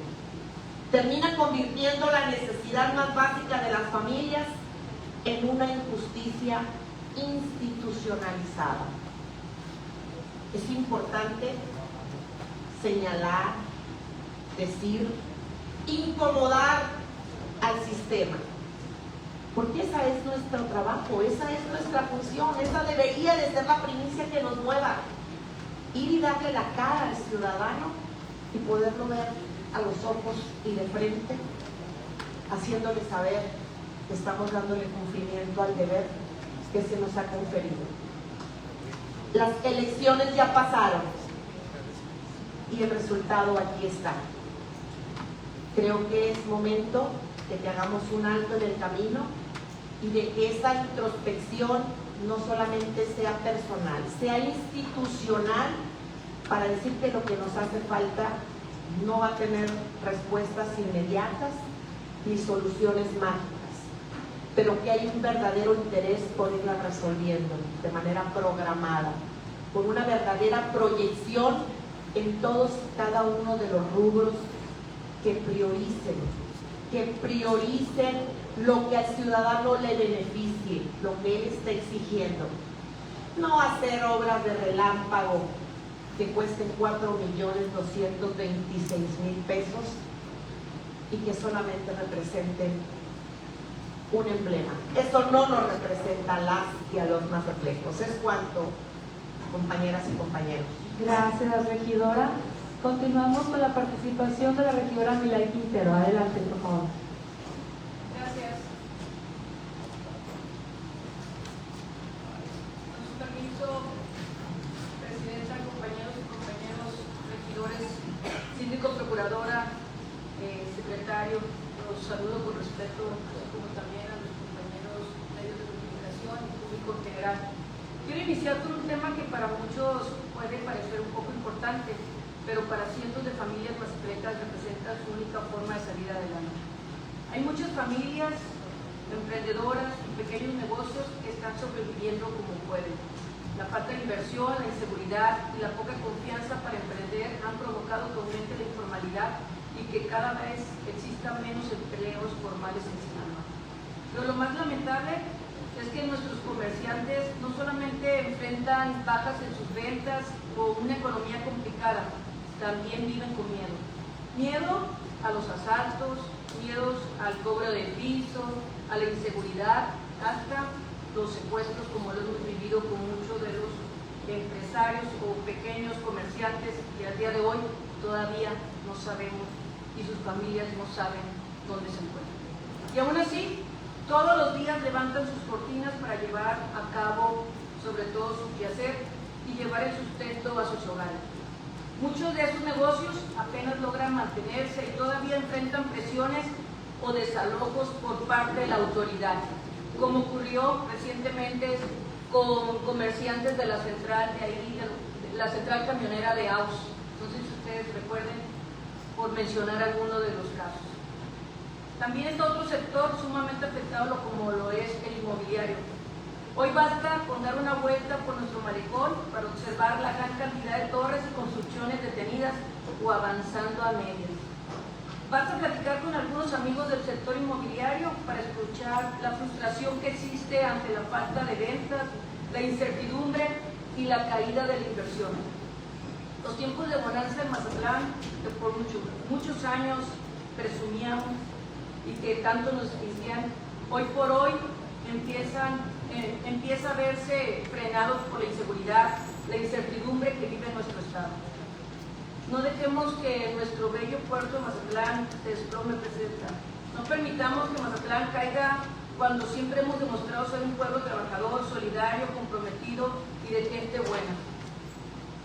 termina convirtiendo la necesidad más básica de las familias en una injusticia institucionalizada. Es importante señalar, decir, incomodar al sistema, porque esa es nuestro trabajo, esa es nuestra función, esa debería de ser la primicia que nos mueva, ir y darle la cara al ciudadano y poderlo ver a los ojos y de frente, haciéndole saber que estamos dándole cumplimiento al deber que se nos ha conferido. Las elecciones ya pasaron y el resultado aquí está. Creo que es momento de que hagamos un alto en el camino y de que esta introspección no solamente sea personal, sea institucional, para decir que lo que nos hace falta no va a tener respuestas inmediatas ni soluciones mágicas, pero que hay un verdadero interés por irla resolviendo de manera programada, con una verdadera proyección en todos y cada uno de los rubros que prioricen lo que al ciudadano le beneficie, lo que él está exigiendo. No hacer obras de relámpago que cuesten 4.226.000 pesos y que solamente representen un emblema. Eso no nos representa a las y a los mazatlecos. Es cuanto, compañeras y compañeros. Gracias, regidora. Continuamos con la participación de la regidora Milay Quintero. Adelante, por favor. Gracias. general. Quiero iniciar con un tema que para muchos puede parecer un poco importante, pero para cientos de familias mazatlecas representa su única forma de salir adelante. Hay muchas familias emprendedoras y pequeños negocios que están sobreviviendo como pueden. La falta de inversión, la inseguridad y la poca confianza para emprender han provocado que aumente la informalidad y que cada vez existan menos empleos formales en Sinaloa. Pero lo más lamentable es que nuestros comerciantes no solamente enfrentan bajas en sus ventas o una economía complicada, también viven con miedo. Miedo a los asaltos, miedos al cobro de piso, a la inseguridad, hasta los secuestros, como lo hemos vivido con muchos de los empresarios o pequeños comerciantes que al día de hoy todavía no sabemos y sus familias no saben dónde se encuentran. Y aún así, todos los días levantan sus cortinas para llevar a cabo sobre todo su quehacer y llevar el sustento a sus hogares. Muchos de estos negocios apenas logran mantenerse y todavía enfrentan presiones o desalojos por parte de la autoridad, como ocurrió recientemente con comerciantes de la central de ahí, de la central camionera de AUS. No sé si ustedes recuerden, por mencionar alguno de los casos. También está otro sector sumamente afectado como lo es el inmobiliario. Hoy basta con dar una vuelta por nuestro malecón para observar la gran cantidad de torres y construcciones detenidas o avanzando a medias. Basta platicar con algunos amigos del sector inmobiliario para escuchar la frustración que existe ante la falta de ventas, la incertidumbre y la caída de la inversión. Los tiempos de bonanza en Mazatlán, que por muchos años presumíamos y que tanto nos distinguían, hoy por hoy empieza a verse frenados por la inseguridad, la incertidumbre que vive nuestro estado. No dejemos que nuestro bello puerto de Mazatlán se desplome, Presidenta. No permitamos que Mazatlán caiga cuando siempre hemos demostrado ser un pueblo trabajador, solidario, comprometido y de gente buena.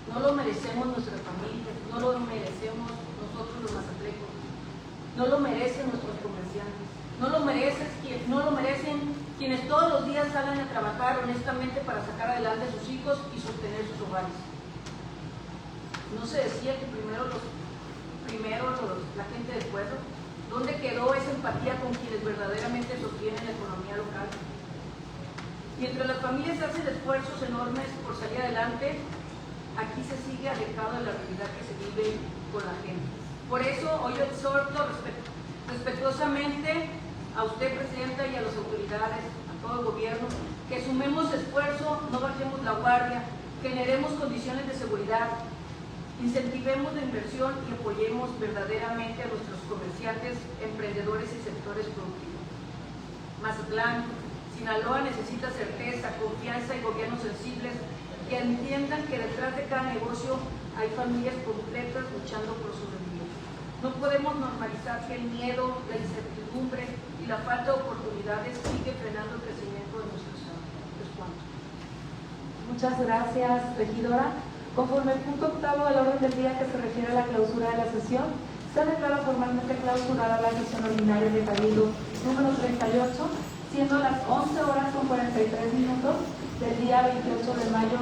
No lo merecemos nuestras familias, no lo merecemos nosotros los mazatlecos, no lo merecen nuestros comerciantes, no lo merecen quienes todos los días salen a trabajar honestamente para sacar adelante a sus hijos y sostener sus hogares. No se decía que primero la gente del pueblo. ¿Dónde quedó esa empatía con quienes verdaderamente sostienen la economía local? Mientras las familias hacen esfuerzos enormes por salir adelante, aquí se sigue alejado de la realidad que se vive con la gente. Por eso hoy exhorto respetuosamente a usted, Presidenta, y a las autoridades, a todo el gobierno, que sumemos esfuerzo, no bajemos la guardia, generemos condiciones de seguridad, incentivemos la inversión y apoyemos verdaderamente a nuestros comerciantes, emprendedores y sectores productivos. Mazatlán, Sinaloa necesita certeza, confianza y gobiernos sensibles que entiendan que detrás de cada negocio hay familias completas luchando por sobrevivir. No podemos normalizar que el miedo, la incertidumbre y la falta de oportunidades sigue frenando el crecimiento de nuestro estado. Es cuanto. Muchas gracias, regidora. Conforme al punto octavo del orden del día que se refiere a la clausura de la sesión, se declara formalmente clausurada la sesión ordinaria de Cabildo número 38, siendo las 11:43 del día 28 de mayo